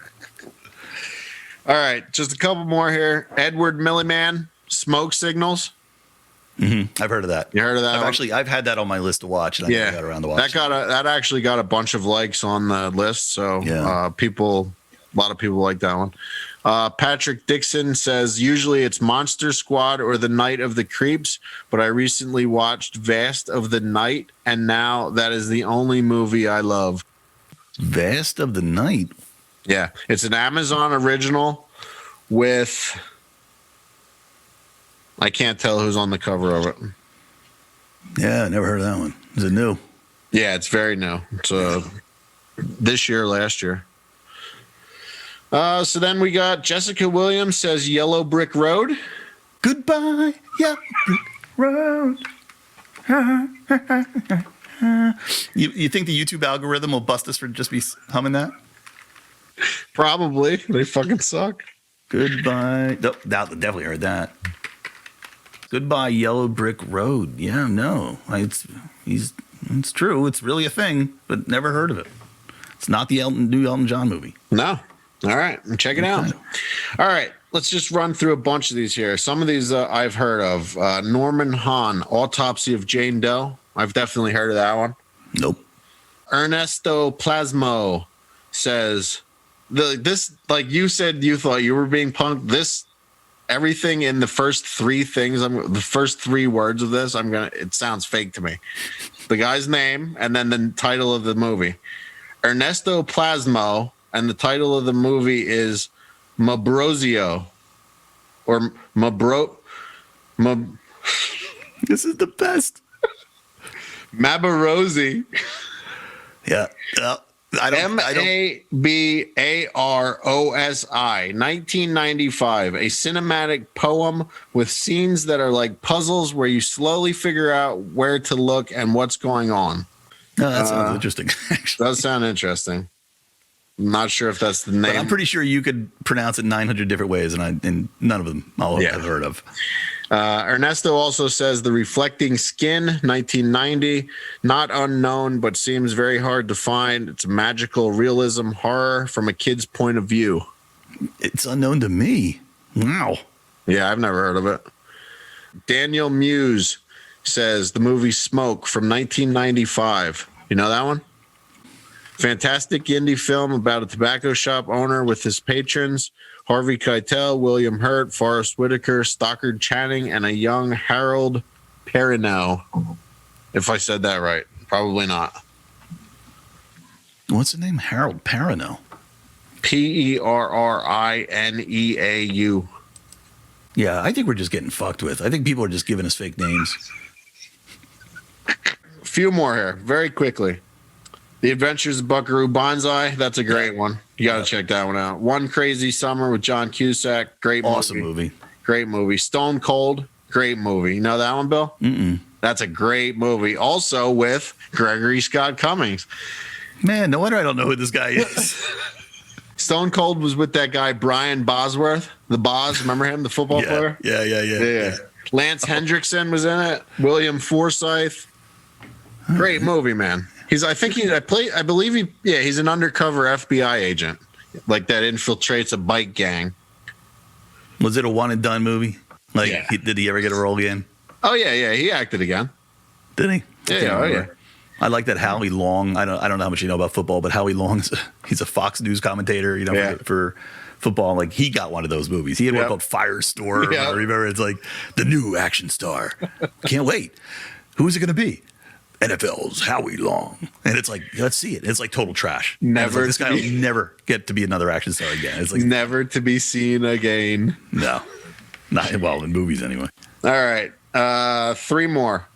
All right, just a couple more here. Edward Milliman, Smoke Signals. Mm-hmm. I've heard of that. You heard of that? I've had that on my list to watch. And I never got around to watching. That actually got a bunch of likes on the list. So a lot of people like that one. Patrick Dixon says, usually it's Monster Squad or The Night of the Creeps, but I recently watched Vast of the Night, and now that is the only movie I love. Vast of the Night? Yeah. It's an Amazon original with... I can't tell who's on the cover of it. Yeah, I never heard of that one. Is it new? Yeah, it's very new. It's this year, last year. So then we got Jessica Williams says Yellow Brick Road. Goodbye, Yellow Brick Road. You think the YouTube algorithm will bust us for just be humming that? Probably. They fucking suck. Goodbye. No, definitely heard that. Goodbye, Yellow Brick Road. Yeah, no. It's true. It's really a thing, but never heard of it. It's not the new Elton John movie. No. All right. Check it out. All right. Let's just run through a bunch of these here. Some of these I've heard of. Norman Hahn, Autopsy of Jane Doe. I've definitely heard of that one. Nope. Ernesto Plasmo says, this, like you said, you thought you were being punked. This, everything in the first three things, the first three words of this, it sounds fake to me. The guy's name and then the title of the movie. Ernesto Plasmo, and the title of the movie is Mabrosio. Or This is the best. Mabarosi. Yeah. Mabarosi, 1995, a cinematic poem with scenes that are like puzzles where you slowly figure out where to look and what's going on. No, that sounds interesting. Actually. Does sound interesting. I'm not sure if that's the name. But I'm pretty sure you could pronounce it 900 different ways, and none of them I'll have heard of. Ernesto also says The Reflecting Skin, 1990. Not unknown, but seems very hard to find. It's magical realism horror from a kid's point of view. It's unknown to me. Wow. Yeah, I've never heard of it. Daniel Muse says the movie Smoke from 1995. You know that one? Fantastic indie film about a tobacco shop owner with his patrons, Harvey Keitel, William Hurt, Forrest Whitaker, Stockard Channing, and a young Harold Perrineau. If I said that right. Probably not. What's the name? Harold Perrineau. Perrineau. Yeah, I think we're just getting fucked with. I think people are just giving us fake names. A few more here, very quickly. The Adventures of Buckaroo Banzai. That's a great one. You got to check that one out. One Crazy Summer with John Cusack. Great movie. Awesome movie. Great movie. Stone Cold. Great movie. You know that one, Bill? Mm-mm. That's a great movie. Also with Gregory Scott Cummings. Man, no wonder I don't know who this guy is. Stone Cold was with that guy, Brian Bosworth. The Boz. Remember him? The football player? Yeah. Lance Hendrickson was in it. William Forsythe. Great movie, man. He's an undercover FBI agent, like that infiltrates a bike gang. Was it a one and done movie? Did he ever get a role again? Oh yeah, he acted again. Did he? Yeah. I like that Howie Long. I don't know how much you know about football, but Howie Long he's a Fox News commentator. For football. Like he got one of those movies. He had one called Firestorm. I remember it's like the new action star. Can't wait. Who's it going to be? NFL's Howie Long, and it's like, let's see it. It's like total trash. Never. This guy will never get to be another action star again. It's like never to be seen again. No, not well in movies anyway. All right, 3 more.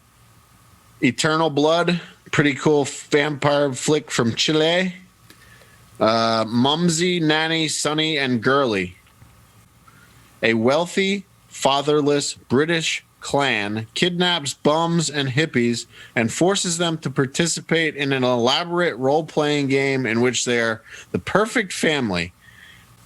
Eternal Blood, pretty cool vampire flick from Chile. Mumsy, Nanny, Sonny, and Girly. A wealthy, fatherless British clan kidnaps bums and hippies and forces them to participate in an elaborate role-playing game in which they are the perfect family.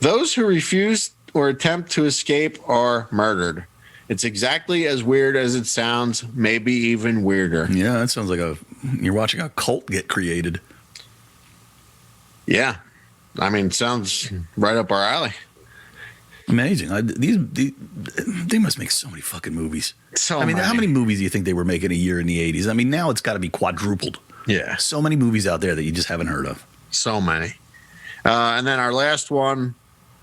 Those who refuse or attempt to escape are murdered. It's exactly as weird as it sounds, maybe even weirder. Yeah, that sounds like you're watching a cult get created. Yeah. I mean, sounds right up our alley. Amazing. They must make so many fucking movies. How many movies do you think they were making a year in the 80s? I mean, now it's got to be quadrupled. Yeah. So many movies out there that you just haven't heard of. So many. And then our last one,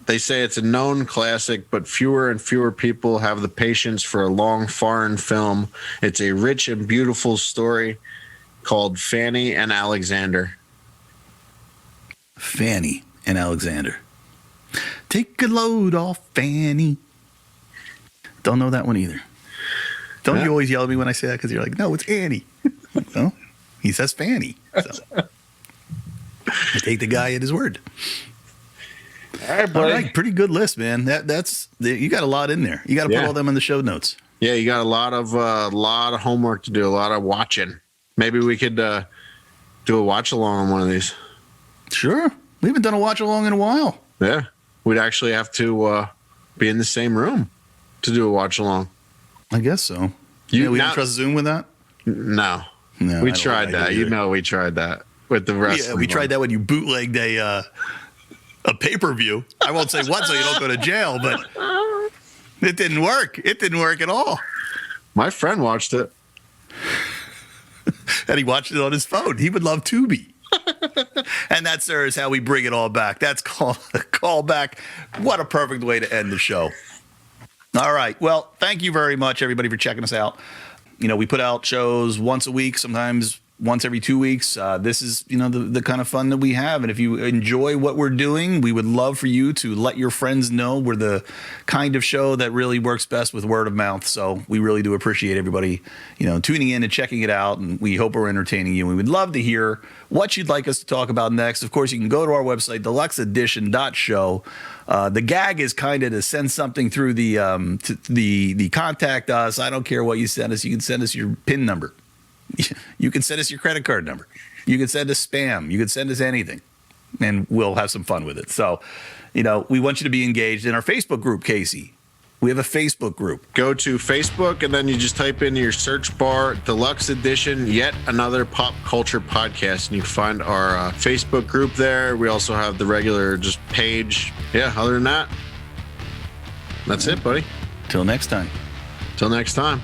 they say it's a known classic, but fewer and fewer people have the patience for a long foreign film. It's a rich and beautiful story called Fanny and Alexander. Fanny and Alexander. Take a load off, Fanny. Don't know that one either. Don't you always yell at me when I say that because you're like, no, it's Annie. Well, he says Fanny. So. I take the guy at his word. All right, buddy. All right, pretty good list, man. That's you got a lot in there. You got to put all them in the show notes. Yeah, you got a lot of homework to do, a lot of watching. Maybe we could do a watch along on one of these. Sure. We haven't done a watch along in a while. Yeah. We'd actually have to be in the same room to do a watch along. I guess so. We don't trust Zoom with that? No. We tried that. We tried that with the rest. Yeah, we tried that when you bootlegged a pay-per-view. I won't say what so you don't go to jail, but it didn't work. It didn't work at all. My friend watched it. And he watched it on his phone. He would love Tubi. And that, sir, is how we bring it all back. That's called a callback. What a perfect way to end the show. All right. Well, thank you very much, everybody, for checking us out. We put out shows once a week, sometimes once every 2 weeks. This is, the kind of fun that we have. And if you enjoy what we're doing, we would love for you to let your friends know. We're the kind of show that really works best with word of mouth. So we really do appreciate everybody, tuning in and checking it out. And we hope we're entertaining you. We would love to hear what you'd like us to talk about next. Of course, you can go to our website, deluxeedition.show. The gag is kind of to send something through the contact us. I don't care what you send us. You can send us your PIN number. You can send us your credit card number. You can send us spam. You can send us anything, and we'll have some fun with it. So, we want you to be engaged in our Facebook group, Casey. We have a Facebook group. Go to Facebook, and then you just type in your search bar, Deluxe Edition, yet another pop culture podcast, and you can find our Facebook group there. We also have the regular just page. Yeah, other than that, that's it, buddy. Till next time. Till next time.